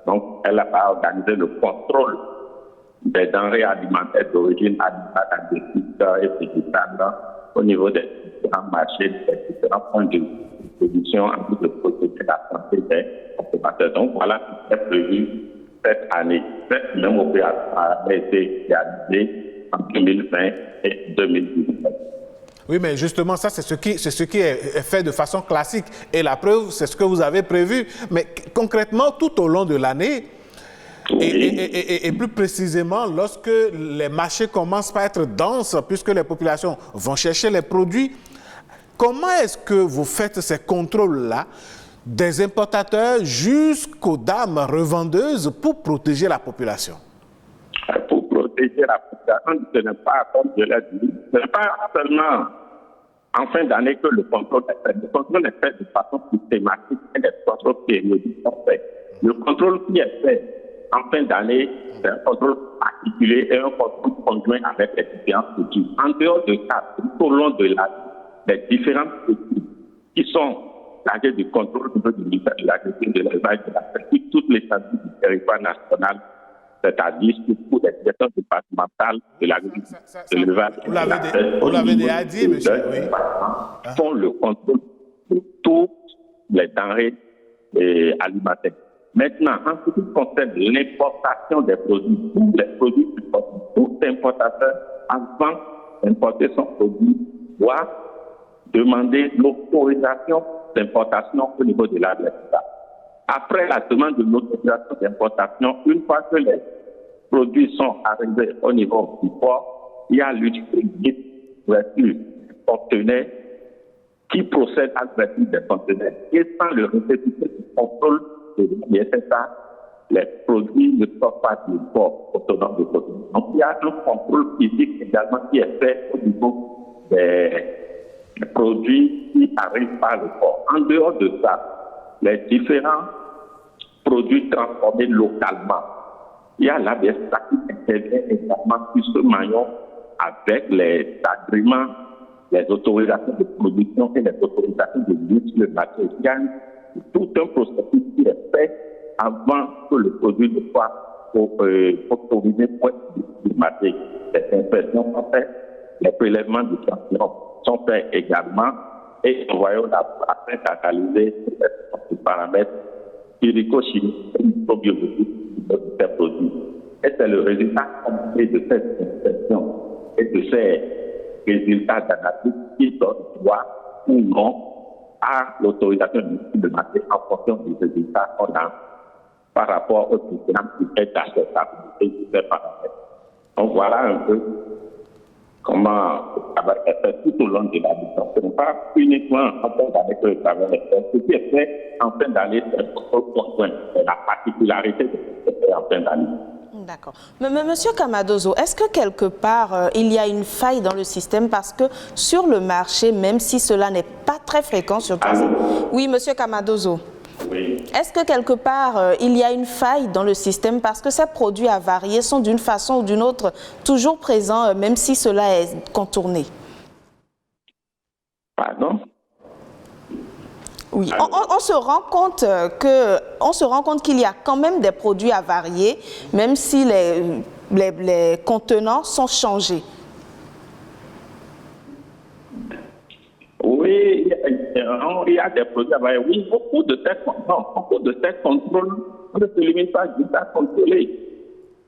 Donc, elle va organiser le contrôle des denrées alimentaires d'origine animale, agriculture et végétale au niveau des différents marchés, des différents points de distribution en vue de protéger la santé des consommateurs. Donc, voilà ce qui est prévu cette année. Cette même opération a été réalisée en 2020 et 2019. Oui, mais justement, ça, c'est ce qui est fait de façon classique. Et la preuve, c'est ce que vous avez prévu. Mais concrètement, tout au long de l'année, et plus précisément, lorsque les marchés commencent par être denses, puisque les populations vont chercher les produits, comment est-ce que vous faites ces contrôles-là des importateurs jusqu'aux dames revendeuses pour protéger la population? Pour protéger la population, ce n'est pas, comme je l'ai dit, ce n'est pas seulement en fin d'année que le contrôle est fait. Le contrôle est fait de façon systématique et les contrôles périodiques sont faits. Le contrôle qui est fait en fin d'année, c'est un contrôle particulier et un contrôle conjoint avec les différentes structures. En dehors de ça, tout au long de l'année, les différentes structures qui sont chargées du contrôle du ministère de l'Agriculture, de l'élevage et de la pêche, toutes les services du territoire national, c'est-à-dire pour les directions départementales de l'agriculture, de l'élevage et de la pêche. Vous l'avez déjà dit, monsieur, oui. Font le contrôle de toutes les denrées alimentaires. Maintenant, en ce qui concerne l'importation des produits, tous les produits importés, tout importateur, avant d'importer son produit, doit demander l'autorisation d'importation au niveau de la l'État. Après la demande de l'autorisation d'importation, une fois que les produits sont arrivés au niveau du port, il y a l'ouverture des conteneurs qui procède à l'ouverture des conteneurs. Et sans le récépissé du contrôle de l'ISSA, les produits ne sortent pas du port autonome de Cotonou. Donc il y a un contrôle physique également qui est fait au niveau des produits qui arrivent par le port. En dehors de ça, les différents produits transformés localement, il y a l'ABSA qui intervient également sur ce maillon avec les agréments, les autorisations de production et les autorisations de mise sur le marché. Il y a tout un processus qui est fait avant que le produit ne soit autorisé pour être sur le marché. Les impressions sont faites, les prélèvements de champignons sont faits également et envoyés afin d'analyser les paramètres physico-chimiques et microbiologiques de ces produits. Et c'est le résultat complet de cette inspection et de ces résultats d'analyse qui donnent droit ou non à l'autorisation de marché en fonction des résultats qu'on a par rapport aux différents critères d'acceptabilité de ces paramètres. Donc voilà un peu comment le travail est fait tout au long de la mission. Ce n'est pas uniquement en fin d'année que le travail est fait. Ce qui est fait en fin d'année, c'est la particularité de ce qui est fait en fin d'année. D'accord. Mais Monsieur Kamadozo, est-ce que quelque part, il y a une faille dans le système parce que sur le marché, même si cela n'est pas très fréquent, surtout... Oui, Monsieur Kamadozo. Oui. Est-ce que quelque part, il y a une faille dans le système parce que ces produits avariés sont d'une façon ou d'une autre toujours présents, même si cela est contourné? Pardon? Oui, on se rend compte qu'il y a quand même des produits avariés, même si les contenants sont changés. Oui, il y a des produits avariés. Oui, beaucoup de ces contrôles, on ne se limite pas juste à contrôler.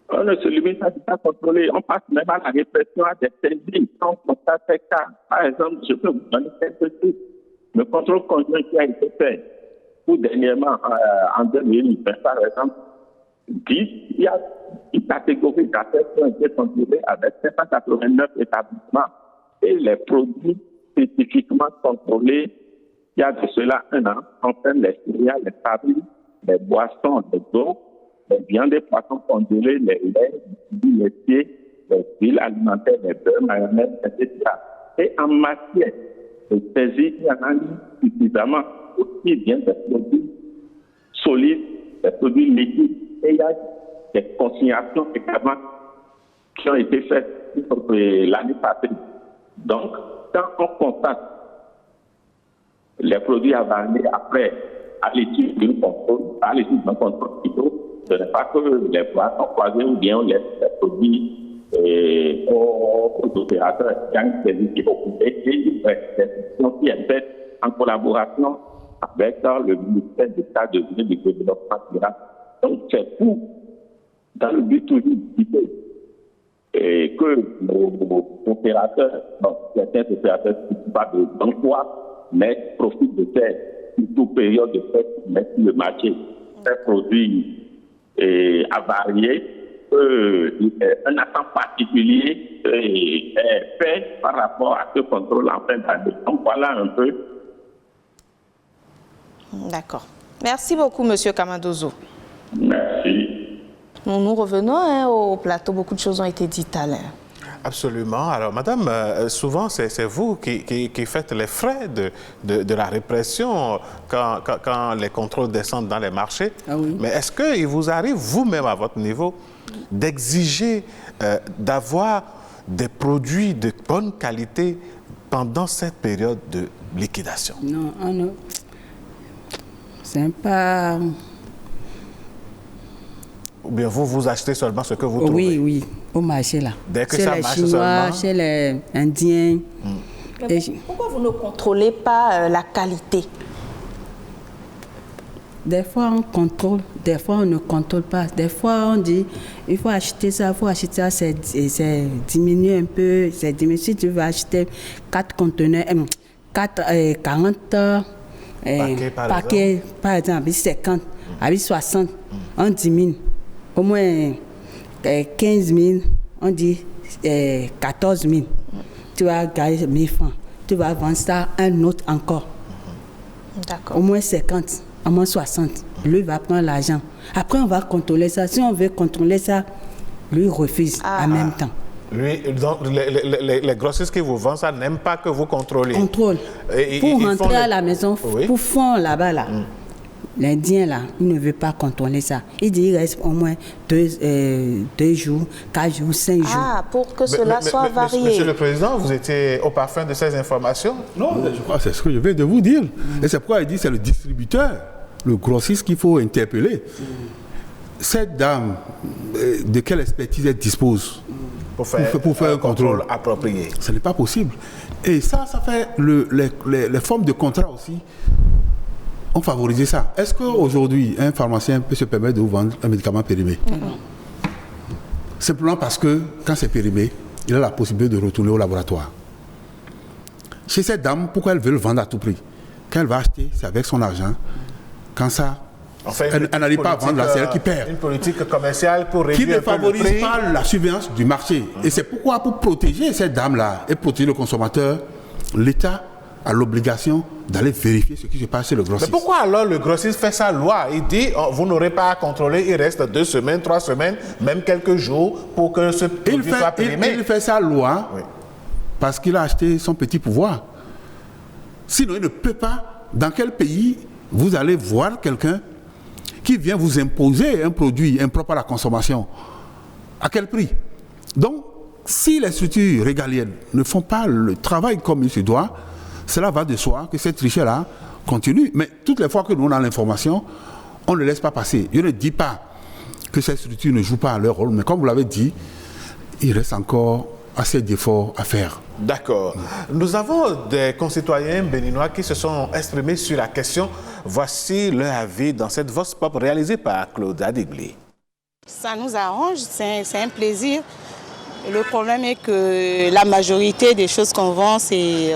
On ne se limite pas juste à contrôler. On passe même à la répression à des saisies. On constate ces cas. Par exemple, je peux vous donner quelques trucs. Le contrôle conjoint qui a été fait tout dernièrement en 2020, par exemple, il y a une catégorie d'affaires qui ont été contrôlées avec 789 établissements et les produits spécifiquement contrôlés il y a de cela 1 an concernent les céréales, les farines, les boissons, les eaux, les viandes et poissons congelés, les laits, les laitiers, les huiles alimentaires, les beurres, mayonnaise, etc. Et en matière de saisie, il y en a suffisamment aussi bien des produits solides, des produits liquides. Et il y a des consignations également qui ont été faites l'année passée. Donc, quand on constate les produits abandonnés après à l'étude d'un contrôle plutôt, ce n'est pas que les boissons croisées ou bien les produits aux opérateurs qui ont saisi qui vont et des questions qui est faite en collaboration avec le ministère d'État de développement durable. Donc, c'est pour, dans le but toujours d'éviter que nos opérateurs, certains opérateurs ne font pas d'emploi, mais profitent de cette période de fête pour mettre sur le marché ces produits avariés. Un attente particulier est fait par rapport à ce contrôle en fin d'année. Donc voilà un peu. D'accord. Merci beaucoup, Monsieur Kamadozo. Merci. Nous revenons au plateau. Beaucoup de choses ont été dites à l'heure. Absolument. Alors, madame, souvent, c'est vous qui faites les frais de la répression quand les contrôles descendent dans les marchés. Ah oui. Mais est-ce qu'il vous arrive, vous-même, à votre niveau, d'exiger d'avoir des produits de bonne qualité pendant cette période de liquidation? Non, non. C'est pas... Ou bien vous achetez seulement ce que vous trouvez? Oui, au marché là. Dès que chez ça les marche Chinois, seulement? chez les Indiens. Pourquoi vous ne contrôlez pas la qualité? Des fois on contrôle, des fois on ne contrôle pas. Des fois on dit il faut acheter ça, c'est diminué un peu. Si tu veux acheter 4 conteneurs, 40 paquets, par exemple, avec 50, avec 60, on diminue. Au moins 15 000, on dit 14 000. Tu vas gagner 1000 francs. Tu vas vendre ça à un autre encore. D'accord. Au moins 50, au moins 60. Lui va prendre l'argent. Après, on va contrôler ça. Si on veut contrôler ça, lui refuse en même temps. Lui, donc, les grossistes qui vous vendent ça n'aiment pas que vous contrôliez. Contrôle. Pour rentrer à la maison, oui. Pour fond là-bas, là. L'Indien, là, il ne veut pas contrôler ça. Il dit qu'il reste au moins 2 jours, 4 jours, 5 jours. Ah, pour que cela soit varié. Monsieur le Président, vous étiez au parfum de ces informations? Non, je crois que c'est ce que je viens de vous dire. Et c'est pourquoi il dit que c'est le distributeur, le grossiste qu'il faut interpeller. Cette dame, de quelle expertise elle dispose pour faire un contrôle approprié? Ce n'est pas possible. Et ça fait les formes de contrat aussi. On favorise ça. Est-ce qu'aujourd'hui, un pharmacien peut se permettre de vous vendre un médicament périmé? Simplement parce que, quand c'est périmé, il a la possibilité de retourner au laboratoire. Chez cette dame, pourquoi elle veut le vendre à tout prix? Quand elle va acheter, c'est avec son argent. Quand ça, enfin, elle n'arrive pas à vendre, là, c'est elle qui perd. Une politique commerciale pour réduire qui ne favorise pas la surveillance du marché. Et c'est pourquoi, pour protéger cette dame-là et protéger le consommateur, l'État a l'obligation d'aller vérifier ce qui se passe chez le grossiste. Mais pourquoi alors le grossiste fait sa loi? Il dit, vous n'aurez pas à contrôler, il reste 2 semaines, 3 semaines, même quelques jours pour que ce produit soit périmé. Il fait sa loi parce qu'il a acheté son petit pouvoir. Sinon, il ne peut pas. Dans quel pays vous allez voir quelqu'un qui vient vous imposer un produit impropre à la consommation? À quel prix? Donc, si les structures régaliennes ne font pas le travail comme il se doit, cela va de soi que cette tricherie-là continue. Mais toutes les fois que nous avons l'information, on ne laisse pas passer. Je ne dis pas que ces structures ne jouent pas leur rôle, mais comme vous l'avez dit, il reste encore assez d'efforts à faire. D'accord. Nous avons des concitoyens béninois qui se sont exprimés sur la question. Voici leur avis dans cette Vox Pop réalisée par Claude Adigli. Ça nous arrange, c'est un plaisir. Le problème est que la majorité des choses qu'on vend, c'est...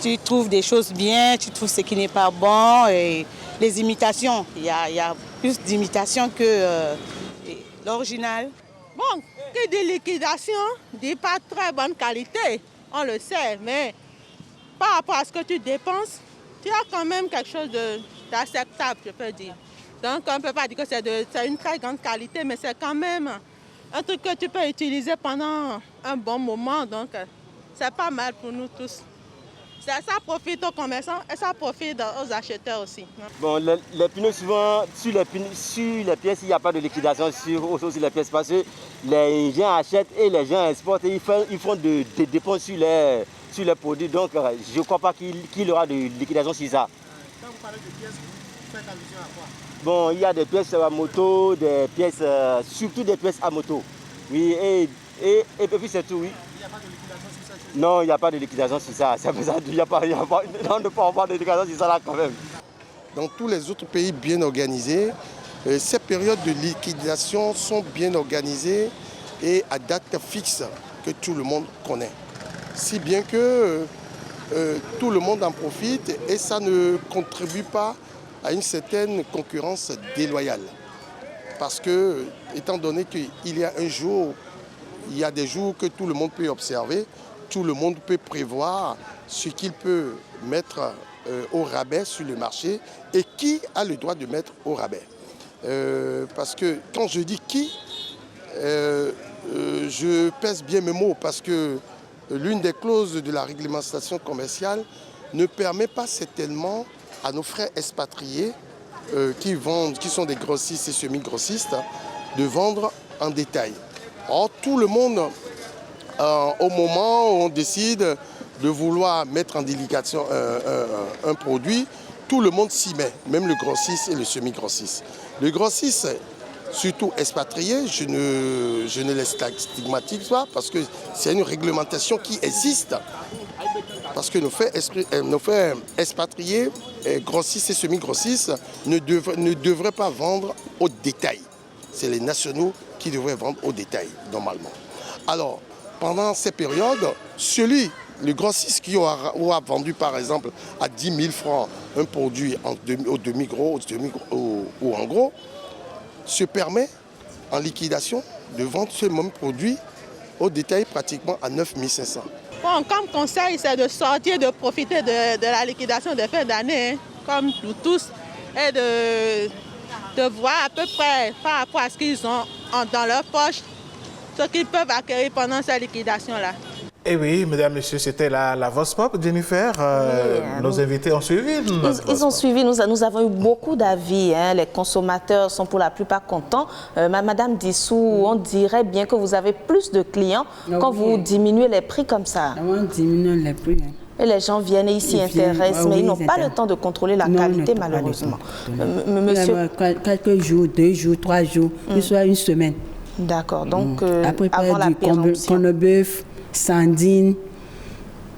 tu trouves des choses bien, tu trouves ce qui n'est pas bon, et les imitations, il y a plus d'imitations que l'original. Bon, que des liquidations, de pas très bonne qualité, on le sait, mais par rapport à ce que tu dépenses, tu as quand même quelque chose d'acceptable, je peux dire. Donc, on ne peut pas dire que c'est une très grande qualité, mais c'est quand même un truc que tu peux utiliser pendant un bon moment. Donc, c'est pas mal pour nous tous. Ça profite aux commerçants et ça profite aux acheteurs aussi. Bon, les pneus, souvent, sur les pièces, il n'y a pas de liquidation sur les pièces parce que les gens achètent et les gens exportent et ils font des dépenses sur les produits. Donc, je ne crois pas qu'il y aura de liquidation sur ça. Quand vous parlez de pièces, vous faites allusion à quoi? Bon, il y a des pièces à moto, des pièces, surtout des pièces à moto. Oui, et puis c'est tout, oui. Il n'y a pas de liquidation sur ça? Non, il n'y a pas de liquidation sur ça. C'est pour ça qu'il n'y a pas, on ne peut pas avoir de liquidation sur ça là quand même. Dans tous les autres pays bien organisés, ces périodes de liquidation sont bien organisées et à date fixe que tout le monde connaît. Si bien que tout le monde en profite et ça ne contribue pas à une certaine concurrence déloyale. Parce que, étant donné qu'il y a un jour, il y a des jours que tout le monde peut observer, tout le monde peut prévoir ce qu'il peut mettre au rabais sur le marché et qui a le droit de mettre au rabais. Parce que quand je dis qui, je pèse bien mes mots parce que l'une des clauses de la réglementation commerciale ne permet pas certainement à nos frères expatriés qui sont des grossistes et semi-grossistes de vendre en détail. Or, tout le monde, au moment où on décide de vouloir mettre en délication un produit, tout le monde s'y met, même le grossiste et le semi-grossiste. Le grossiste, surtout expatrié, je ne les stigmatise pas parce que c'est une réglementation qui existe. Parce que nos frères expatriés, grossistes et semi-grossistes, ne devraient pas vendre au détail. C'est les nationaux qui devraient vendre au détail, normalement. Alors, pendant ces périodes, le grossiste qui aura vendu, par exemple, à 10 000 francs un produit au demi-gros ou en gros, se permet, en liquidation, de vendre ce même produit au détail pratiquement à 9 500. Bon, comme conseil, c'est de sortir, de profiter de la liquidation de fin d'année, hein, comme nous tous, et de voir à peu près par rapport à ce qu'ils ont dans leur poche, ce qu'ils peuvent acquérir pendant cette liquidation-là. Eh oui, mesdames, messieurs, c'était la Vox Pop, Jennifer. Nos invités ont suivi. Ils ont suivi. Nous avons eu beaucoup d'avis. Hein. Les consommateurs sont pour la plupart contents. Madame Dissou, on dirait bien que vous avez plus de clients quand vous diminuez les prix comme ça. On diminue les prix. Hein. Et les gens viennent et ils s'y intéressent, mais ils n'ont pas le temps de contrôler la qualité, malheureusement. Monsieur... Quelques jours, 2 jours, 3 jours, soit une semaine. D'accord. Donc, après, avant la péremption. Corned-beef, sardines,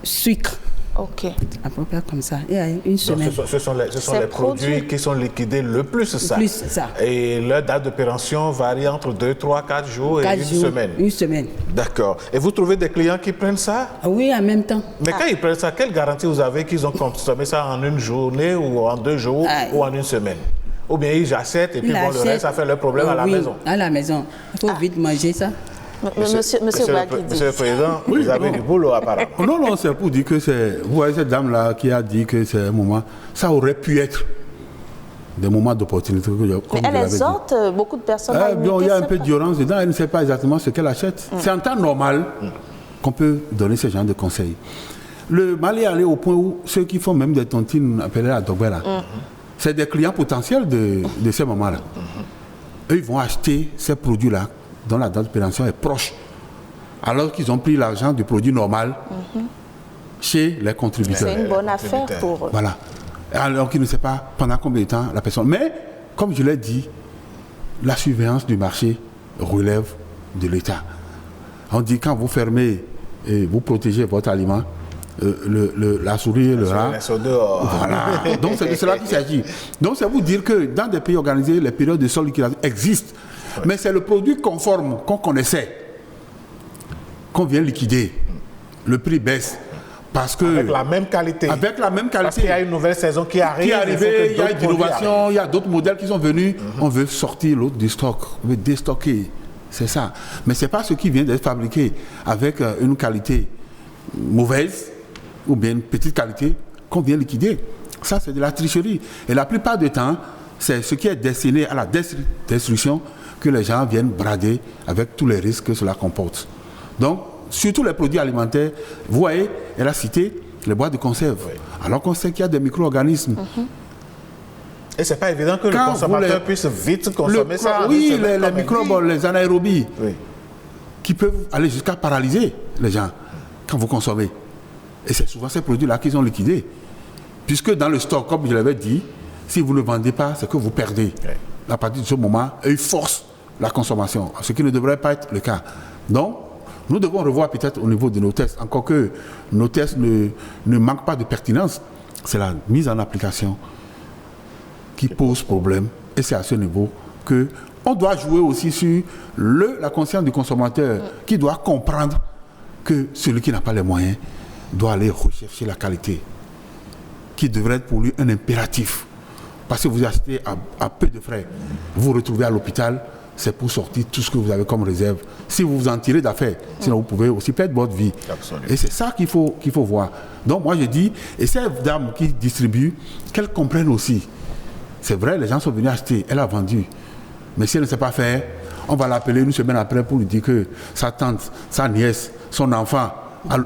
sucre. Ok. À peu près comme ça. Et une semaine. Donc, ce sont les produits qui sont liquidés le plus, ça. Plus, ça. Et leur date de péremption varie entre 2, 3, 4 jours et une semaine. Une semaine. D'accord. Et vous trouvez des clients qui prennent ça? Oui, en même temps. Mais quand ils prennent ça, quelle garantie vous avez qu'ils ont consommé ça en une journée ou en 2 jours ou en une semaine? Ou bien ils achètent et puis bon, le reste, ça fait leur problème à la maison? À la maison. Il faut vite manger ça. Monsieur le Président, vous avez du boulot apparemment. Non, c'est pour dire que c'est... Vous voyez cette dame-là qui a dit que c'est un moment... Ça aurait pu être des moments d'opportunité. Mais elle exhorte beaucoup de personnes à imiter. Il y a un peu d'ignorance dedans, elle ne sait pas exactement ce qu'elle achète. C'est en temps normal qu'on peut donner ce genre de conseils. Le mal est allé au point où ceux qui font même des tontines appelées à Dogbela, c'est des clients potentiels de ces moments-là. Eux, ils vont acheter ces produits-là dont la date de péremption est proche, alors qu'ils ont pris l'argent du produit normal chez les contributeurs. C'est une bonne affaire pour eux. Voilà. Alors qu'ils ne savent pas pendant combien de temps la personne... Mais, comme je l'ai dit, la surveillance du marché relève de l'État. On dit quand vous fermez et vous protégez votre aliment, la souris et le rat... Voilà. Donc c'est de cela qu'il s'agit. Donc c'est vous dire que dans des pays organisés, les périodes de solde liquidation existent. Mais c'est le produit conforme qu'on connaissait, qu'on vient liquider. Le prix baisse. Parce que, avec la même qualité. Avec la même qualité. Parce qu'il y a une nouvelle saison qui arrive. Il y a une innovation, il y a d'autres modèles qui sont venus. On veut sortir l'autre du stock, on veut déstocker. C'est ça. Mais ce n'est pas ce qui vient d'être fabriqué avec une qualité mauvaise ou bien une petite qualité qu'on vient liquider. Ça, c'est de la tricherie. Et la plupart du temps, c'est ce qui est destiné à la destruction que les gens viennent brader avec tous les risques que cela comporte. Donc, surtout les produits alimentaires, vous voyez, elle a cité les boîtes de conserve, alors qu'on sait qu'il y a des micro-organismes. Et c'est pas évident que le consommateur puisse vite consommer ça. Oui, les microbes, les anaérobies, qui peuvent aller jusqu'à paralyser les gens quand vous consommez. Et c'est souvent ces produits-là qu'ils ont liquidés. Puisque dans le stock, comme je l'avais dit, si vous ne vendez pas, c'est que vous perdez. À partir de ce moment, ils forcent la consommation, ce qui ne devrait pas être le cas. Donc, nous devons revoir peut-être au niveau de nos tests, encore que nos tests ne manquent pas de pertinence. C'est la mise en application qui pose problème. Et c'est à ce niveau qu'on doit jouer aussi sur la conscience du consommateur, qui doit comprendre que celui qui n'a pas les moyens doit aller rechercher la qualité, qui devrait être pour lui un impératif. Parce que vous achetez à peu de frais, vous vous retrouvez à l'hôpital, c'est pour sortir tout ce que vous avez comme réserve. Si vous vous en tirez d'affaires, sinon vous pouvez aussi perdre votre vie. Absolument. Et c'est ça qu'il faut voir. Donc moi je dis, et ces dames qui distribuent, qu'elles comprennent aussi. C'est vrai, les gens sont venus acheter, elle a vendu. Mais si elle ne sait pas faire, on va l'appeler une semaine après pour lui dire que sa tante, sa nièce, son enfant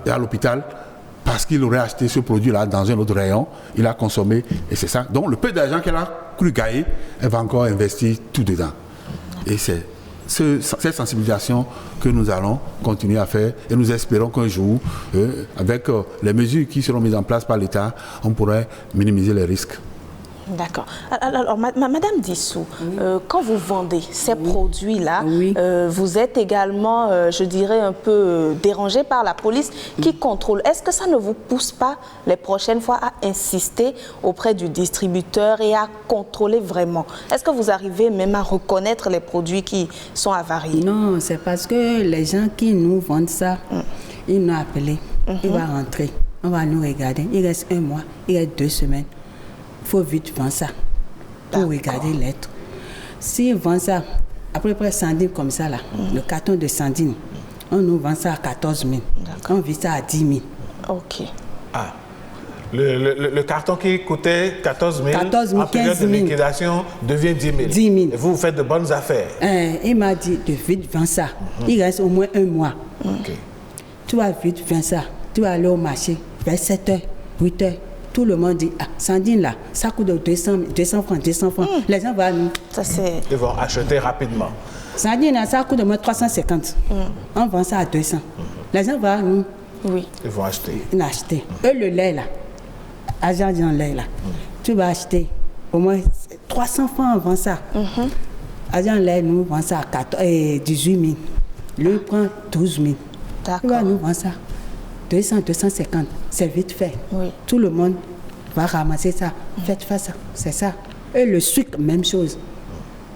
est à l'hôpital parce qu'il aurait acheté ce produit-là dans un autre rayon, il a consommé, et c'est ça. Donc le peu d'argent qu'elle a cru gagner, elle va encore investir tout dedans. Et c'est cette sensibilisation que nous allons continuer à faire, et nous espérons qu'un jour, avec les mesures qui seront mises en place par l'État, on pourrait minimiser les risques. D'accord. Alors, Madame Dissou, quand vous vendez ces produits-là, vous êtes également, je dirais, un peu dérangé par la police qui contrôle. Est-ce que ça ne vous pousse pas les prochaines fois à insister auprès du distributeur et à contrôler vraiment? Est-ce que vous arrivez même à reconnaître les produits qui sont avariés? Non, c'est parce que les gens qui nous vendent ça, ils nous appellent. Il va rentrer, on va nous regarder. Il reste 1 mois, il reste 2 semaines. Il faut vite vendre ça pour regarder l'être. S'ils vendent ça, à peu près 100 000 comme ça, là, le carton de 100 000, on nous vend ça à 14 000. On vend ça à 10 000. Ok. Ah. Le carton qui coûtait 14 000, en période de liquidation devient 10 000. 10 000. Et vous faites de bonnes affaires. Il m'a dit de vite vendre ça. Il reste au moins 1 mois. Tu vas vite vendre ça. Tu vas aller au marché vers 7 h, 8 h. Tout le monde dit, sardine là, ça coûte 200 francs. Les gens vont nous. Ils vont acheter rapidement. Sardine là, ça coûte au moins 350. On vend ça à 200. Les gens vont nous. Oui. Ils vont acheter. Ils vont acheter. Et le lait là, agent dans le lait là, tu vas acheter au moins 300 francs, on vend ça. Agent lait, nous vend ça à 18 000. Lui prend 12 000. D'accord. Il va nous vendre ça. 200, 250, c'est vite fait. Tout le monde va ramasser ça. Faites ça, c'est ça. Et le sucre, même chose.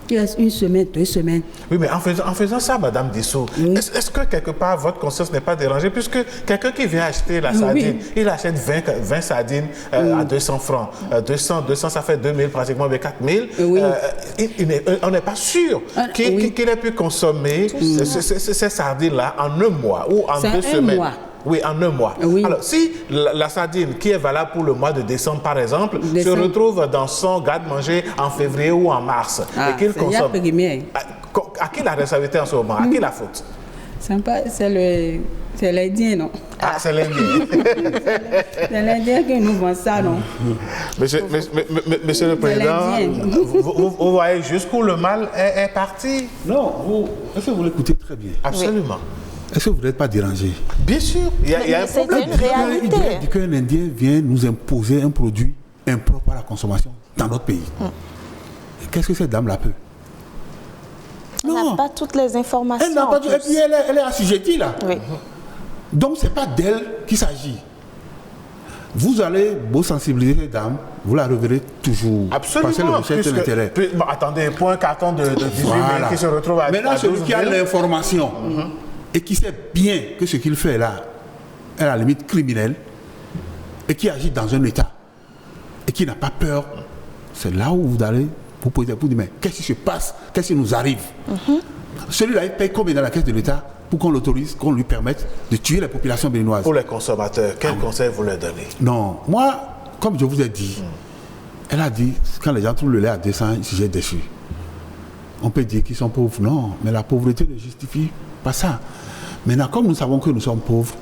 Il reste 1 semaine, 2 semaines. Oui, mais en faisant ça, Madame Dissou, est-ce que quelque part votre conscience n'est pas dérangée? Puisque quelqu'un qui vient acheter la sardine, il achète 20 sardines à 200 francs. 200, ça fait 2000, pratiquement 4000. On n'est pas sûr qu'il ait pu consommer ces sardines-là en 1 mois ou en 2 semaines. Oui, en 1 mois. Alors, si la sardine qui est valable pour le mois de décembre, par exemple, se retrouve dans son garde-manger en février ou en mars, et qu'il consomme, à qui la responsabilité en ce moment? À qui la faute? C'est l'Indien, non? Ah, c'est l'Indien. C'est l'Indien qui nous vend ça, non? Monsieur le Président, vous voyez jusqu'où le mal est parti? Non, est-ce que vous l'écoutez très bien? Absolument. Est-ce que vous n'êtes pas dérangé? Bien sûr, il y a un problème. C'est une réalité. Il dit qu'un Indien vient nous imposer un produit impropre à la consommation dans notre pays. Qu'est-ce que cette dame-là peut? Elle n'a pas toutes les informations. Elle n'a pas et puis elle est assujettie là. Donc ce n'est pas d'elle qu'il s'agit. Vous allez beau sensibiliser cette dame, vous la reverrez toujours. Absolument. Parce qu'elle recherche l'intérêt. Attendez, pour un carton de 18 000 qui se retrouve à 12 000. Maintenant, celui qui a l'information et qui sait bien que ce qu'il fait là est à la limite criminelle et qui agit dans un état et qui n'a pas peur, c'est là où vous allez vous poser pour dire mais qu'est-ce qui se passe? Qu'est-ce qui nous arrive? Celui-là, il paye combien dans la caisse de l'État pour qu'on l'autorise, qu'on lui permette de tuer les populations béninoises. Pour les consommateurs, quel conseil vous leur donnez? Non, moi, comme je vous ai dit, elle a dit, quand les gens trouvent le lait à 200, ils se jettent dessus. On peut dire qu'ils sont pauvres, non, mais la pauvreté ne justifie pas ça. Maintenant, comme nous savons que nous sommes pauvres,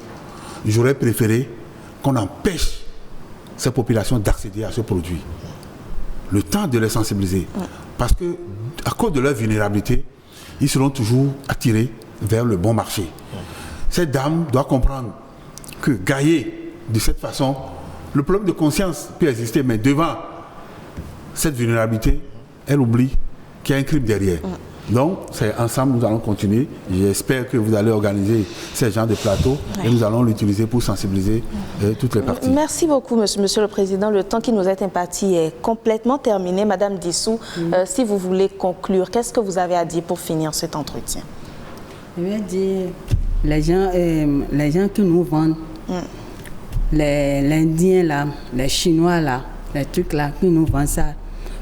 j'aurais préféré qu'on empêche ces populations d'accéder à ce produit. Le temps de les sensibiliser. Parce que, à cause de leur vulnérabilité, ils seront toujours attirés vers le bon marché. Cette dame doit comprendre que gagner de cette façon, le problème de conscience peut exister, mais devant cette vulnérabilité, elle oublie qu'il y a un crime derrière. Donc, c'est ensemble, nous allons continuer. J'espère que vous allez organiser ces genres de plateaux et nous allons l'utiliser pour sensibiliser toutes les parties. Merci beaucoup, monsieur le Président. Le temps qui nous est imparti est complètement terminé. Madame Dissou, si vous voulez conclure, qu'est-ce que vous avez à dire pour finir cet entretien? Je vais dire, les gens qui nous vendent, les Indiens là, les Chinois là, les trucs là, qui nous vendent ça,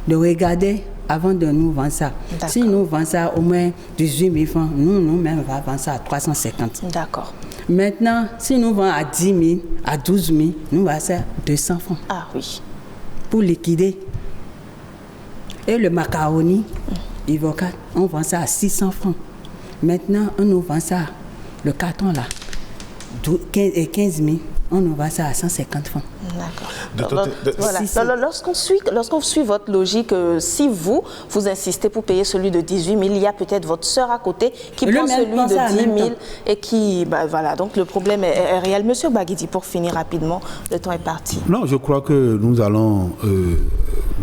de regarder avant de nous vendre ça. Si nous vendons ça au moins 18 000 francs, nous-mêmes, on va vendre ça à 350. D'accord. Maintenant, si nous vendons à 10 000, à 12 000, nous vendons ça à 200 francs. Ah oui. Pour liquider. Et le macaroni, Ivocat, on vend ça à 600 francs. Maintenant, on nous vend ça, le carton là, 15 000. On nous vend ça à 150 francs. D'accord. Voilà. Lorsqu'on suit votre logique, si vous insistez pour payer celui de 18 000, il y a peut-être votre sœur à côté qui prend celui de 10 000 et qui... voilà, donc le problème est réel. Monsieur Baguidi, pour finir rapidement, le temps est parti. Non, je crois que nous allons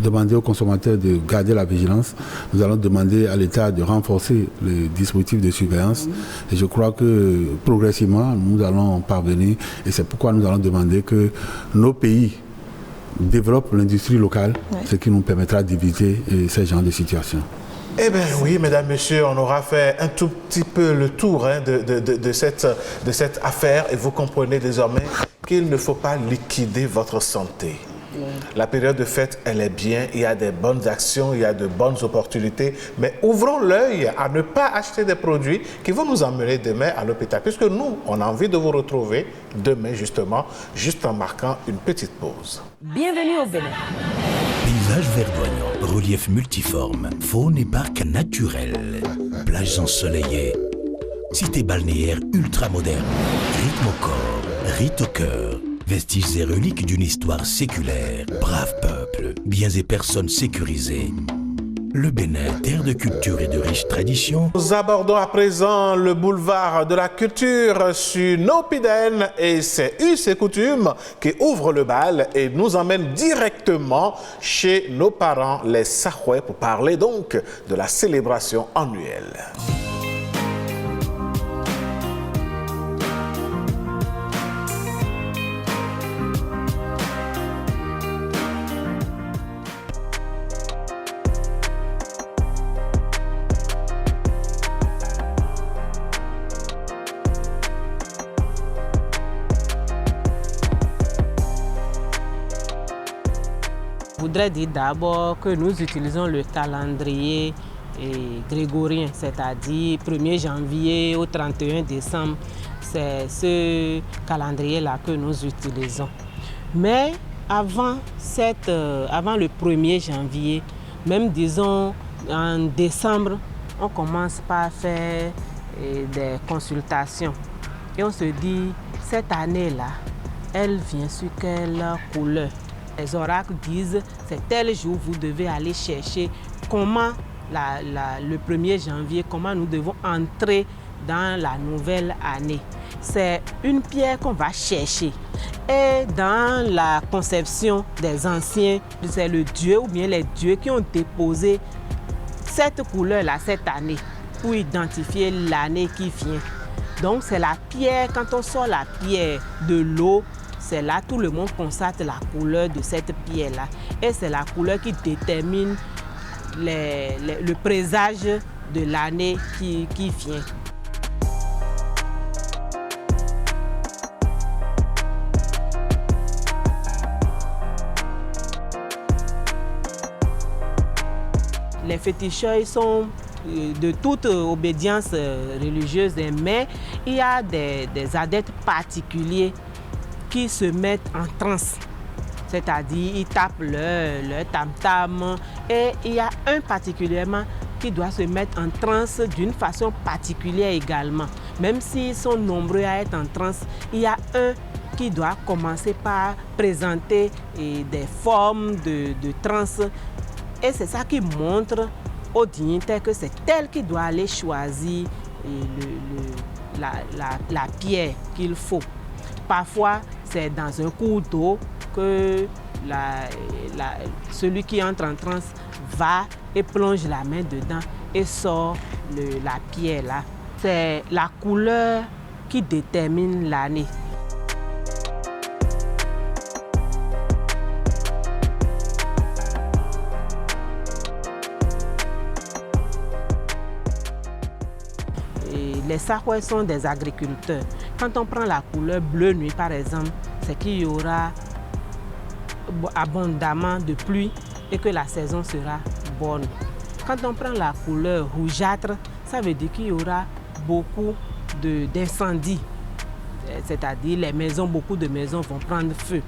demander aux consommateurs de garder la vigilance. Nous allons demander à l'État de renforcer les dispositifs de surveillance. Et je crois que progressivement, nous allons parvenir. Et c'est pourquoi nous allons demander que nos pays développent l'industrie locale, ce qui nous permettra d'éviter ces genres de situations. Eh bien oui, mesdames, messieurs, on aura fait un tout petit peu le tour de cette affaire et vous comprenez désormais qu'il ne faut pas liquider votre santé. La période de fête, elle est bien, il y a des bonnes actions, il y a de bonnes opportunités, mais ouvrons l'œil à ne pas acheter des produits qui vont nous emmener demain à l'hôpital, puisque nous, on a envie de vous retrouver demain justement, juste en marquant une petite pause. Bienvenue au Bénin. Paysage verdoyant, relief multiforme, faune et parc naturel, plages ensoleillées, cité balnéaire ultra moderne, rythme au corps, rite au cœur. Vestiges et reliques d'une histoire séculaire, brave peuple, biens et personnes sécurisées. Le Bénin, terre de culture et de riches traditions. Nous abordons à présent le boulevard de la culture sur Nopiden et c'est us et coutumes qui ouvre le bal et nous emmène directement chez nos parents, les Sahoué, pour parler donc de la célébration annuelle. Je voudrais dire d'abord que nous utilisons le calendrier grégorien, c'est-à-dire 1er janvier au 31 décembre. C'est ce calendrier-là que nous utilisons. Mais avant le 1er janvier, même disons en décembre, on commence par faire des consultations. Et on se dit, cette année-là, elle vient sur quelle couleur? Les oracles disent, c'est tel jour vous devez aller chercher comment le 1er janvier, comment nous devons entrer dans la nouvelle année. C'est une pierre qu'on va chercher. Et dans la conception des anciens, c'est le dieu ou bien les dieux qui ont déposé cette couleur-là cette année pour identifier l'année qui vient. Donc c'est la pierre, quand on sort la pierre de l'eau, c'est là tout le monde constate la couleur de cette pierre-là. Et c'est la couleur qui détermine le présage de l'année qui vient. Les féticheurs, ils sont de toute obédience religieuse, mais il y a des adeptes particuliers qui se mettent en transe. C'est-à-dire, ils tapent leur tam-tam. Et il y a un particulièrement qui doit se mettre en transe d'une façon particulière également. Même s'ils sont nombreux à être en transe, il y a un qui doit commencer par présenter des formes de transe. Et c'est ça qui montre au dignitaire que c'est elle qui doit aller choisir la pierre qu'il faut. Parfois, c'est dans un cours d'eau que celui qui entre en transe va et plonge la main dedans et sort la pierre là. C'est la couleur qui détermine l'année. Les Sahwais sont des agriculteurs. Quand on prend la couleur bleu nuit par exemple, c'est qu'il y aura abondamment de pluie et que la saison sera bonne. Quand on prend la couleur rougeâtre, ça veut dire qu'il y aura beaucoup d'incendies. C'est-à-dire beaucoup de maisons vont prendre feu.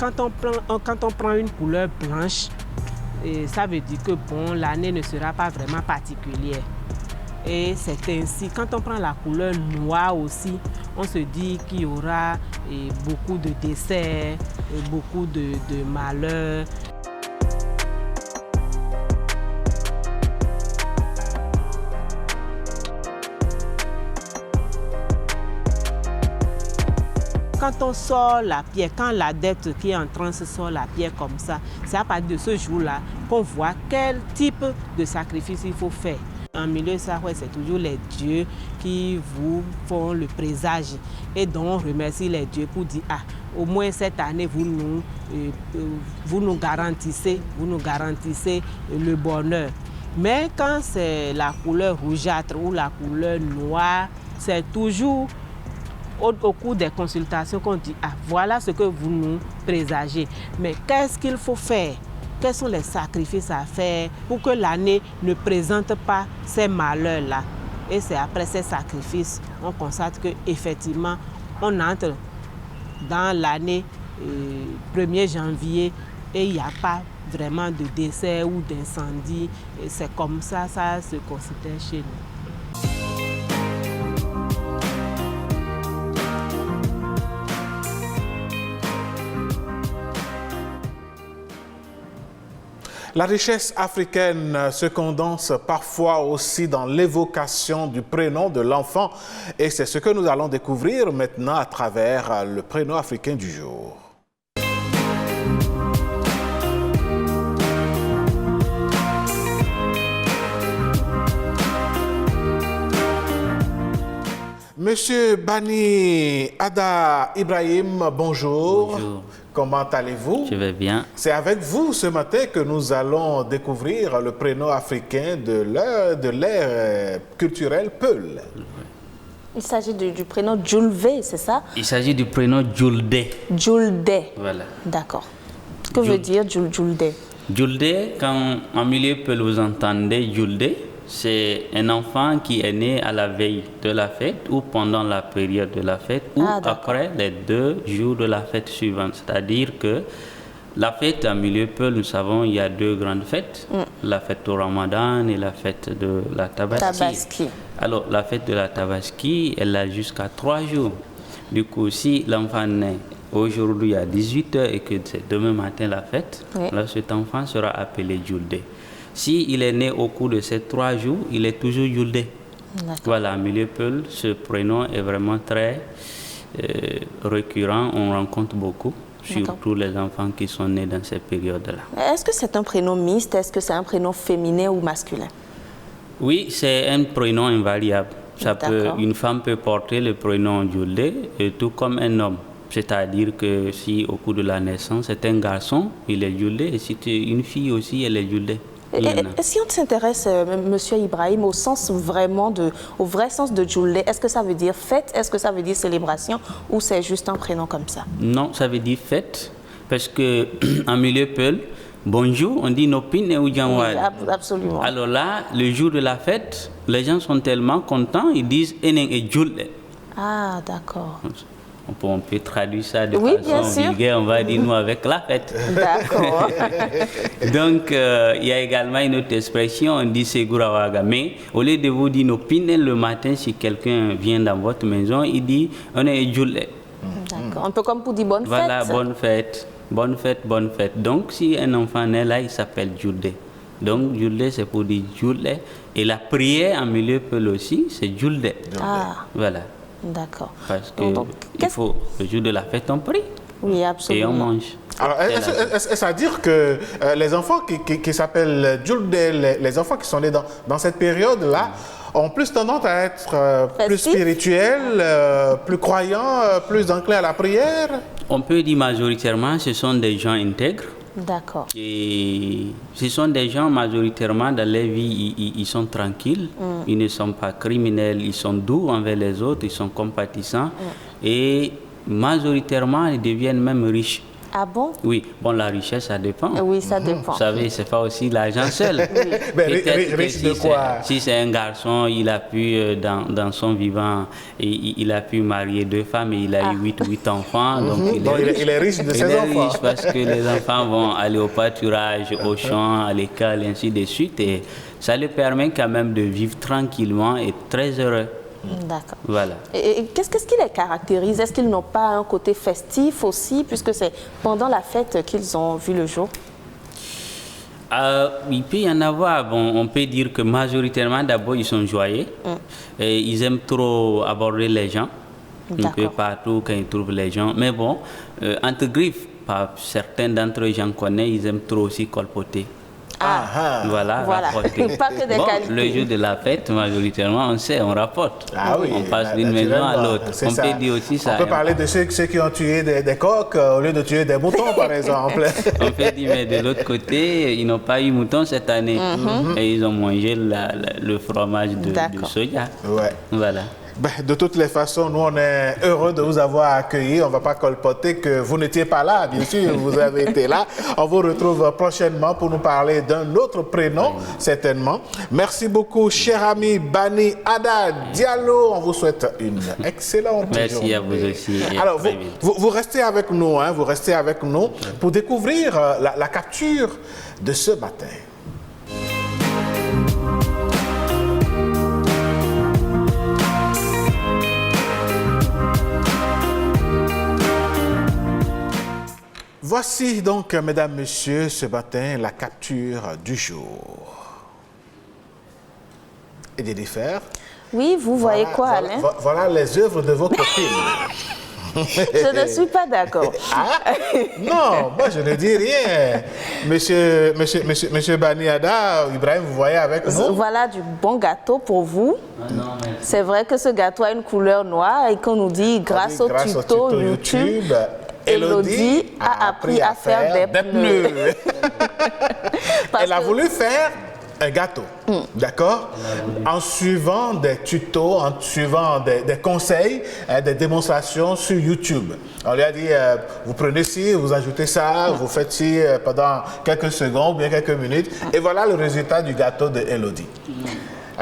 Quand on prend une couleur blanche, ça veut dire que l'année ne sera pas vraiment particulière. Et c'est ainsi, quand on prend la couleur noire aussi, on se dit qu'il y aura beaucoup de décès, beaucoup de malheurs. Quand on sort la pierre, quand l'adepte qui est en transe sort la pierre comme ça, c'est à partir de ce jour-là qu'on voit quel type de sacrifice il faut faire. En milieu sahwais, c'est toujours les dieux qui vous font le présage. Et donc, on remercie les dieux pour dire, au moins cette année, vous nous garantissez le bonheur. Mais quand c'est la couleur rougeâtre ou la couleur noire, c'est toujours au cours des consultations qu'on dit, voilà ce que vous nous présagez. Mais qu'est-ce qu'il faut faire? Quels sont les sacrifices à faire pour que l'année ne présente pas ces malheurs-là? Et c'est après ces sacrifices, on constate qu'effectivement, on entre dans l'année 1er janvier et il n'y a pas vraiment de décès ou d'incendie. Et c'est comme ça, ça se considère chez nous. La richesse africaine se condense parfois aussi dans l'évocation du prénom de l'enfant et c'est ce que nous allons découvrir maintenant à travers le prénom africain du jour. Monsieur Bani Ada Ibrahim, bonjour. Bonjour. Comment allez-vous? Je vais bien. C'est avec vous ce matin que nous allons découvrir le prénom africain de l'ère culturelle Peul. Il s'agit du prénom Djoulvé, c'est ça? Il s'agit du prénom Djoulde. Djoulde. Voilà. D'accord. Que veut dire Djoulde? Djoulde, quand en milieu Peul vous entendez Djoulde, c'est un enfant qui est né à la veille de la fête ou pendant la période de la fête ou après les 2 jours de la fête suivante. C'est-à-dire que la fête en milieu Peul, nous savons, il y a 2 grandes fêtes. La fête au Ramadan et la fête de la Tabaski. Alors, la fête de la Tabaski, elle a jusqu'à 3 jours. Du coup, si l'enfant naît aujourd'hui à 18h et que c'est demain matin la fête, alors cet enfant sera appelé Djoulde. S'il est né au cours de ces 3 jours, il est toujours Djoulde. Voilà, en milieu Peul, ce prénom est vraiment très récurrent, on rencontre beaucoup, surtout les enfants qui sont nés dans ces périodes-là. Est-ce que c'est un prénom mixte? Est-ce que c'est un prénom féminin ou masculin? Oui, c'est un prénom invariable. Une femme peut porter le prénom Djoulde, tout comme un homme. C'est-à-dire que si au cours de la naissance, c'est un garçon, il est Djoulde, et si c'est une fille aussi, elle est Djoulde. Et si on s'intéresse, Monsieur Ibrahim, au vrai sens de Djoulde, est-ce que ça veut dire fête, est-ce que ça veut dire célébration ou c'est juste un prénom comme ça? Non, ça veut dire fête, parce qu'en milieu Peul, bonjour, on dit Nopine ou Djanwal. Absolument. Alors là, le jour de la fête, les gens sont tellement contents, ils disent Eneng et Julde. Ah, d'accord. On peut traduire ça de façon vulgaire, on va dire nous avec la fête. D'accord. Donc, il y a également une autre expression, on dit Segurawaga. Mais au lieu de vous dire Nopine le matin, si quelqu'un vient dans votre maison, il dit on est Julde. D'accord. Un peu comme pour dire bonne fête. Voilà, bonne fête. Bonne fête, bonne fête. Donc, si un enfant naît là, il s'appelle Julde. Donc, Julde, c'est pour dire Julde. Et la prière en milieu Peul aussi, c'est Julde. Ah. Voilà. D'accord. Parce que il faut, le jour de la fête, on prie. Oui, absolument. Et on mange. Alors, est-ce à dire que les enfants qui s'appellent Julde, les enfants qui sont nés dans cette période-là, ont plus tendance à être plus spirituels, plus croyants, plus enclins à la prière? On peut dire majoritairement, ce sont des gens intègres. D'accord. Et ce sont des gens majoritairement dans leur vie, ils sont tranquilles, ils ne sont pas criminels, ils sont doux envers les autres, ils sont compatissants et majoritairement ils deviennent même riches. Ah bon? Oui, bon, la richesse, ça dépend. Oui, ça dépend. Vous savez, c'est pas aussi l'argent seul. Mais riche de quoi? Si c'est un garçon, il a pu, dans son vivant, il a pu marier 2 femmes et il a eu 8 enfants. Donc, il est riche de ses enfants. Il est riche parce que les enfants vont aller au pâturage, au champ, à l'école, et ainsi de suite. Et ça lui permet quand même de vivre tranquillement et très heureux. D'accord. Voilà. Et qu'est-ce qui les caractérise? Est-ce qu'ils n'ont pas un côté festif aussi, puisque c'est pendant la fête qu'ils ont vu le jour? Il peut y en avoir. Bon, on peut dire que majoritairement, d'abord, ils sont joyeux. Et ils aiment trop aborder les gens. Un peu partout quand ils trouvent les gens. Mais bon, entre griffes, certains d'entre eux, j'en connais, ils aiment trop aussi colpoter. Voilà. Pas que des qualités. Le jour de la fête, majoritairement, on sait, on rapporte. On passe d'une maison à l'autre. On peut dire aussi ça. On peut parler de ceux qui ont tué des coqs au lieu de tuer des moutons, par exemple. On peut dire, mais de l'autre côté, ils n'ont pas eu mouton cette année. Et ils ont mangé le fromage de soja. Ouais. Voilà. De toutes les façons, nous, on est heureux de vous avoir accueillis. On ne va pas colpoter que vous n'étiez pas là. Bien sûr, vous avez été là. On vous retrouve prochainement pour nous parler d'un autre prénom, certainement. Merci beaucoup, cher ami Bani Ada Diallo. On vous souhaite une excellente journée. Merci à vous aussi. Alors, vous restez avec nous, hein, vous restez avec nous pour découvrir la capture de ce matin. Voici donc, mesdames, messieurs, ce matin, la capture du jour. Et des diffères. Oui, vous voyez quoi, Alain? Voilà les œuvres de vos copines. Je ne suis pas d'accord. Non, moi je ne dis rien. Monsieur Bani Ada, Ibrahim, vous voyez avec nous? Voilà du bon gâteau pour vous. C'est vrai que ce gâteau a une couleur noire et qu'on nous dit grâce au tuto YouTube, Elodie a appris à faire des pneus. Elle a voulu faire un gâteau, d'accord? En suivant des tutos, en suivant des conseils, des démonstrations sur YouTube. On lui a dit, vous prenez ci, vous ajoutez ça, vous faites ci pendant quelques secondes ou bien quelques minutes. Et voilà le résultat du gâteau de Elodie.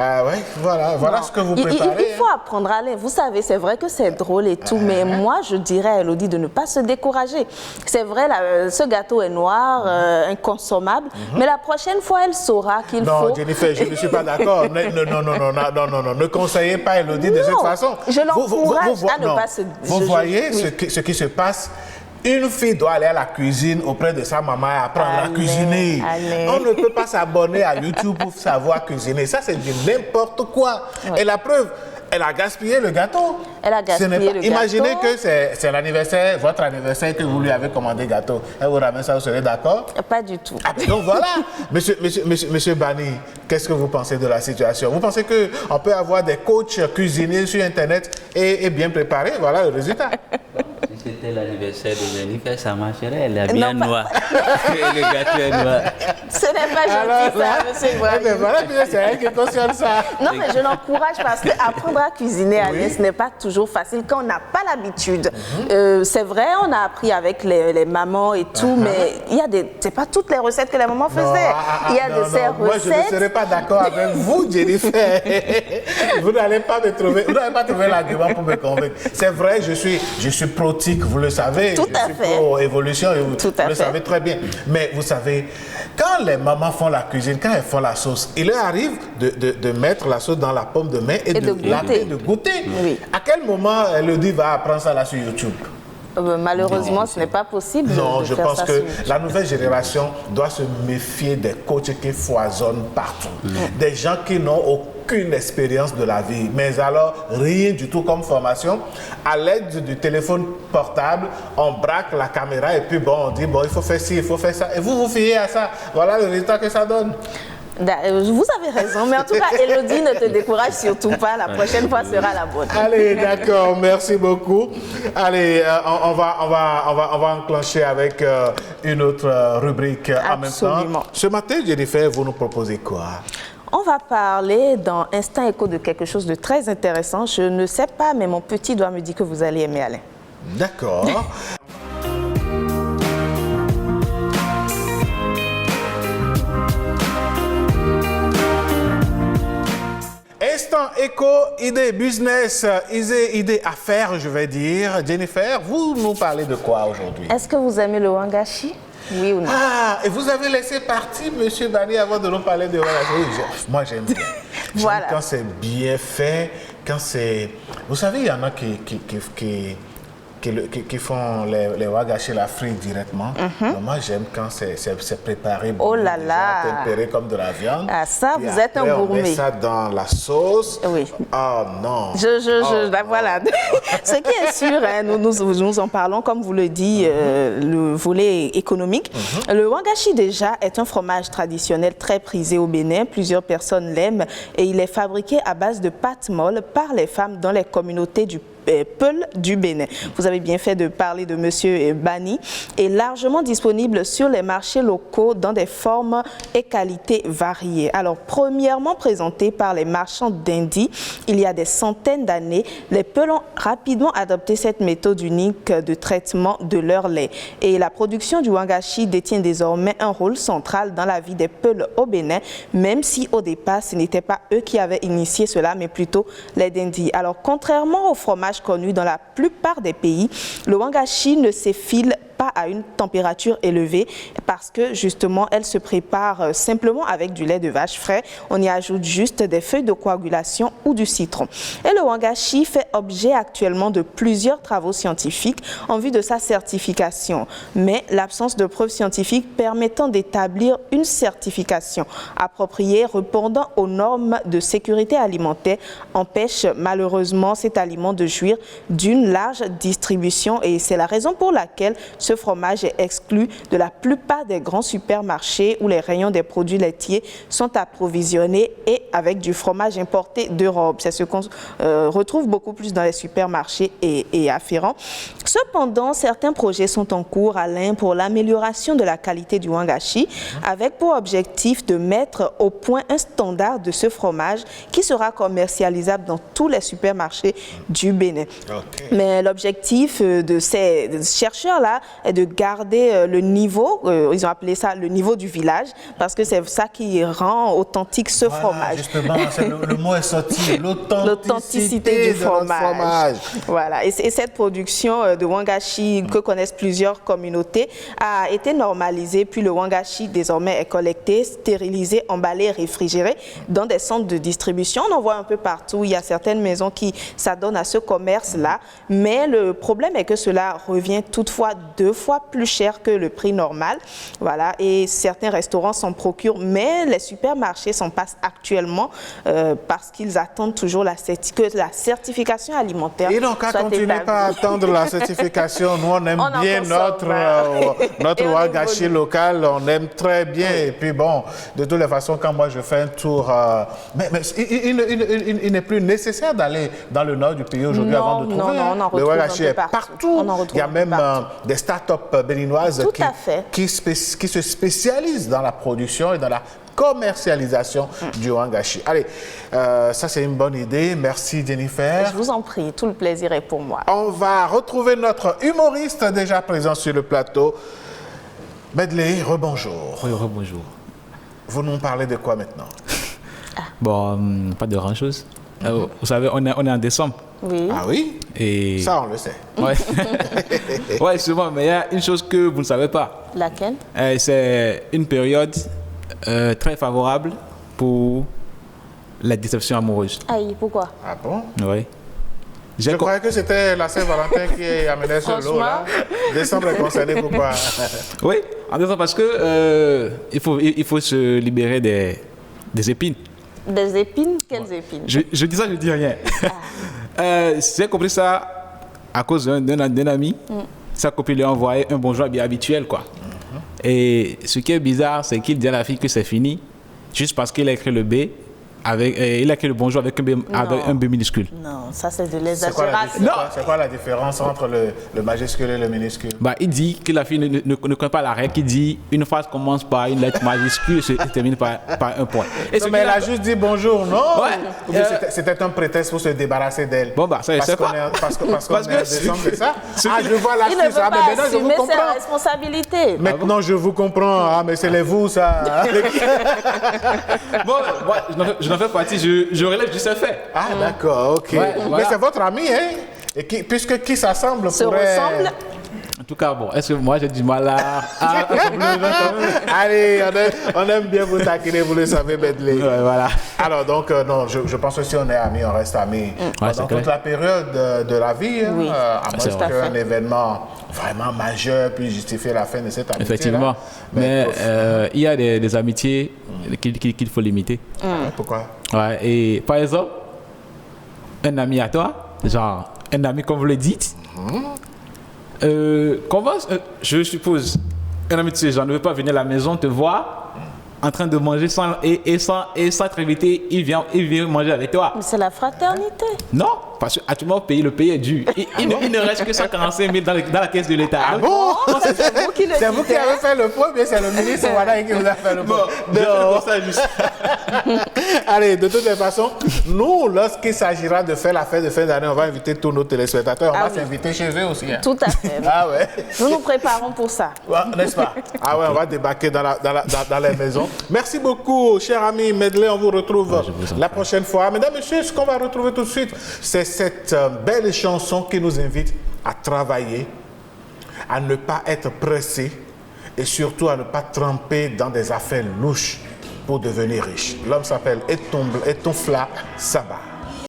Oui, voilà ce que vous préparez. Il faut apprendre à aller. Vous savez, c'est vrai que c'est drôle et tout, mais moi, je dirais à Elodie de ne pas se décourager. C'est vrai, ce gâteau est noir, inconsommable, mais la prochaine fois, elle saura qu'il faut... Non, Jennifer, je ne suis pas d'accord. Non, ne conseillez pas Elodie de cette façon. Je l'encourage à ne pas se... Vous voyez ce qui se passe? Une fille doit aller à la cuisine auprès de sa maman et apprendre à cuisiner. On ne peut pas s'abonner à YouTube pour savoir cuisiner. Ça, c'est du n'importe quoi. Et la preuve, elle a gaspillé le gâteau. Elle a gaspillé le gâteau. Imaginez que c'est l'anniversaire, votre anniversaire, que vous lui avez commandé gâteau. Elle vous ramène ça, vous serez d'accord? Pas du tout. Donc voilà. Monsieur Bani, qu'est-ce que vous pensez de la situation? Vous pensez qu'on peut avoir des coachs cuisiniers sur Internet et bien préparés? Voilà le résultat. c'était l'anniversaire de Jennifer, ça marcherait. Elle est bien noire. Et le gâteau est noir. Ce n'est pas gentil, ça, monsieur Ibrahim. Voilà, c'est elle qui cautionne ça. Non, mais je l'encourage parce qu'apprendre à cuisiner, Alain, ce n'est pas toujours facile quand on n'a pas l'habitude. C'est vrai, on a appris avec les mamans et tout, mais c'est pas toutes les recettes que les mamans faisaient. Il y a de ces recettes. Moi, je ne serais pas d'accord avec vous, Jennifer. Vous n'allez pas me trouver, vous n'allez pas trouver l'argument pour me convaincre. C'est vrai, je suis pro-tic, vous le savez. Tout à fait. Je suis pro-évolution, vous le savez très bien. Mais vous savez, quand les mamans font la cuisine, quand elles font la sauce, il leur arrive de mettre la sauce dans la paume de main et de goûter. Oui. À quel moment Elodie va apprendre ça là sur YouTube? Malheureusement, ce n'est pas possible. Non, je pense que la la nouvelle génération doit se méfier des coachs qui foisonnent partout. Des gens qui n'ont aucune expérience de la vie, mais alors rien du tout comme formation. À l'aide du téléphone portable, on braque la caméra et puis bon, on dit bon, il faut faire ci, il faut faire ça. Et vous vous fiez à ça. Voilà le résultat que ça donne. Vous avez raison, mais en tout cas, Elodie, ne te décourage surtout pas. La prochaine fois sera la bonne. Allez, d'accord, merci beaucoup. Allez, on va enclencher avec une autre rubrique en même temps. Ce matin, Jennifer, vous nous proposez quoi? On va parler dans Instant Écho de quelque chose de très intéressant. Je ne sais pas, mais mon petit doigt me dit que vous allez aimer, Alain. D'accord. Instant éco, idée business, idée affaires, je vais dire. Jennifer, vous nous parlez de quoi aujourd'hui? Est-ce que vous aimez le wangashi? Oui ou non? Ah, et vous avez laissé partir M. Bani avant de nous parler de wangashi. Oui, moi j'aime bien. Voilà. Quand c'est bien fait, quand c'est... Vous savez, il y en a qui font les wagashi, la frite directement. Moi, j'aime quand c'est préparé, oh là là, tempéré comme de la viande. Ah, ça, vous êtes un gourmet. On met ça dans la sauce. Oui. Oh non. Voilà. Ce qui est sûr, hein, nous en parlons, comme vous le dites, le volet économique. Le wangashi, déjà, est un fromage traditionnel très prisé au Bénin. Plusieurs personnes l'aiment et il est fabriqué à base de pâte molle par les femmes dans les communautés du Peul du Bénin. Vous avez bien fait de parler de Monsieur Bani, est largement disponible sur les marchés locaux dans des formes et qualités variées. Alors, premièrement présenté par les marchands d'Indie, il y a des centaines d'années, les Peuls ont rapidement adopté cette méthode unique de traitement de leur lait. Et la production du wangashi détient désormais un rôle central dans la vie des Peuls au Bénin, même si au départ, ce n'était pas eux qui avaient initié cela, mais plutôt les d'Indie. Alors, contrairement au fromage connu dans la plupart des pays, le wangashi ne s'effile pas à une température élevée parce que justement elle se prépare simplement avec du lait de vache frais. On y ajoute juste des feuilles de coagulation ou du citron. Et le wangashi fait objet actuellement de plusieurs travaux scientifiques en vue de sa certification. Mais l'absence de preuves scientifiques permettant d'établir une certification appropriée répondant aux normes de sécurité alimentaire empêche malheureusement cet aliment de jouir d'une large distribution et c'est la raison pour laquelle ce fromage est exclu de la plupart des grands supermarchés où les rayons des produits laitiers sont approvisionnés et avec du fromage importé d'Europe. C'est ce qu'on retrouve beaucoup plus dans les supermarchés et afférents. Cependant, certains projets sont en cours, Alain, pour l'amélioration de la qualité du wangashi, avec pour objectif de mettre au point un standard de ce fromage qui sera commercialisable dans tous les supermarchés du Bénin. Okay. Mais l'objectif de ces chercheurs-là est de garder le niveau, ils ont appelé ça le niveau du village, parce que c'est ça qui rend authentique ce fromage. Justement, le mot est sorti, l'authenticité du fromage. Voilà, et cette production de wangashi que connaissent plusieurs communautés a été normalisée, puis le wangashi désormais est collecté, stérilisé, emballé, réfrigéré dans des centres de distribution. On en voit un peu partout, il y a certaines maisons qui s'adonnent à ce commerce-là, mais le problème est que cela revient toutefois de 2 fois plus cher que le prix normal. Voilà, et certains restaurants s'en procurent, mais les supermarchés s'en passent actuellement parce qu'ils attendent toujours que la certification alimentaire. Et donc, à continuer pas à attendre la certification, nous on aime bien notre Ouagachi local, on aime très bien. Et puis bon, de toutes les façons, quand moi je fais un tour, mais il n'est plus nécessaire d'aller dans le nord du pays aujourd'hui avant de trouver. Le Ouagachi est partout. Il y a même des start-up béninoises qui se spécialisent dans la production et dans la commercialisation du Ouagachi. Allez, ça c'est une bonne idée. Merci Jennifer. Je vous en prie, tout le plaisir est pour moi. On va retrouver notre humoriste déjà présent sur le plateau. Medley, rebonjour. Oui, rebonjour. Vous nous parlez de quoi maintenant? Bon, pas de grand-chose. Vous savez, on est en décembre. Oui. Ah oui? Et... ça, on le sait. Ouais. Ouais, souvent, mais il y a une chose que vous ne savez pas. Laquelle? C'est une période très favorable pour la déception amoureuse. Aïe, pourquoi? Ah bon? Oui. Je croyais que c'était la Saint-Valentin qui amenait ce lot-là. Décembre est concerné, pourquoi? Oui, en décembre parce que il faut se libérer des épines. Des épines? Quelles épines? Je dis ça, je dis rien. J'ai compris ça à cause d'un ami. Sa copine lui a envoyé un bonjour bien habituel, quoi. Et ce qui est bizarre, c'est qu'il dit à la fille que c'est fini, juste parce qu'il a écrit le B. Il a écrit le bonjour avec un B minuscule. Non, ça c'est de l'exagération. C'est quoi la différence entre le majuscule et le minuscule? Il dit que la fille ne connaît pas la règle, qui dit une phrase commence par une lettre majuscule et se termine par un point. Et mais elle a juste dit bonjour, non? Ouais. C'était un prétexte pour se débarrasser d'elle. Bon, ça, je sais pas. Parce qu'on est en décembre, c'est ça? Je vois la il ne veut pas assumer ses responsabilités. Maintenant, je vous comprends. Ah, mais c'est les vous, ça. Bon, moi, je n'en fais partie, je relève du fait. Ah, d'accord, ok. Ouais, voilà. Mais c'est votre ami, hein? Et puisque qui s'assemble ressemble. En tout cas, bon, est-ce que moi j'ai du mal à Allez, on aime bien vous taquiner, vous le savez, Medley. Ouais, voilà. Alors, donc, non, je pense que si on est amis, on reste amis. Pendant toute la période de la vie, oui. À moins qu'un événement vraiment majeur puisse justifier la fin de cette amitié. Effectivement. Mais il y a des amitiés qu'il faut limiter. Pourquoi? Ouais, et par exemple, un ami à toi, genre un ami comme vous le dites, je suppose, un ami de ces gens ne veut pas venir à la maison te voir en train de manger sans t'inviter, il vient manger avec toi. Mais c'est la fraternité. Non, parce qu'actuellement, le pays est dur. Il ne reste que 145 000 dans la caisse de l'État. Ah bon? C'est vous qui le C'est vous qui avez fait le point, mais c'est le ministre Wada qui vous a fait le point. Non, ça juste. Allez, de toutes les façons, nous, lorsqu'il s'agira de faire la fête de fin d'année, on va inviter tous nos téléspectateurs. On va s'inviter chez eux aussi. Hein. Tout à fait. Ah ouais. Nous nous préparons pour ça. Ouais, n'est-ce pas? Ah ouais, on va débarquer dans les maisons. Merci beaucoup, cher ami Medley. On vous retrouve la prochaine fois. Mesdames, messieurs, ce qu'on va retrouver tout de suite, c'est cette belle chanson qui nous invite à travailler, à ne pas être pressé et surtout à ne pas tremper dans des affaires louches pour devenir riche. L'homme s'appelle Etonfla Saba.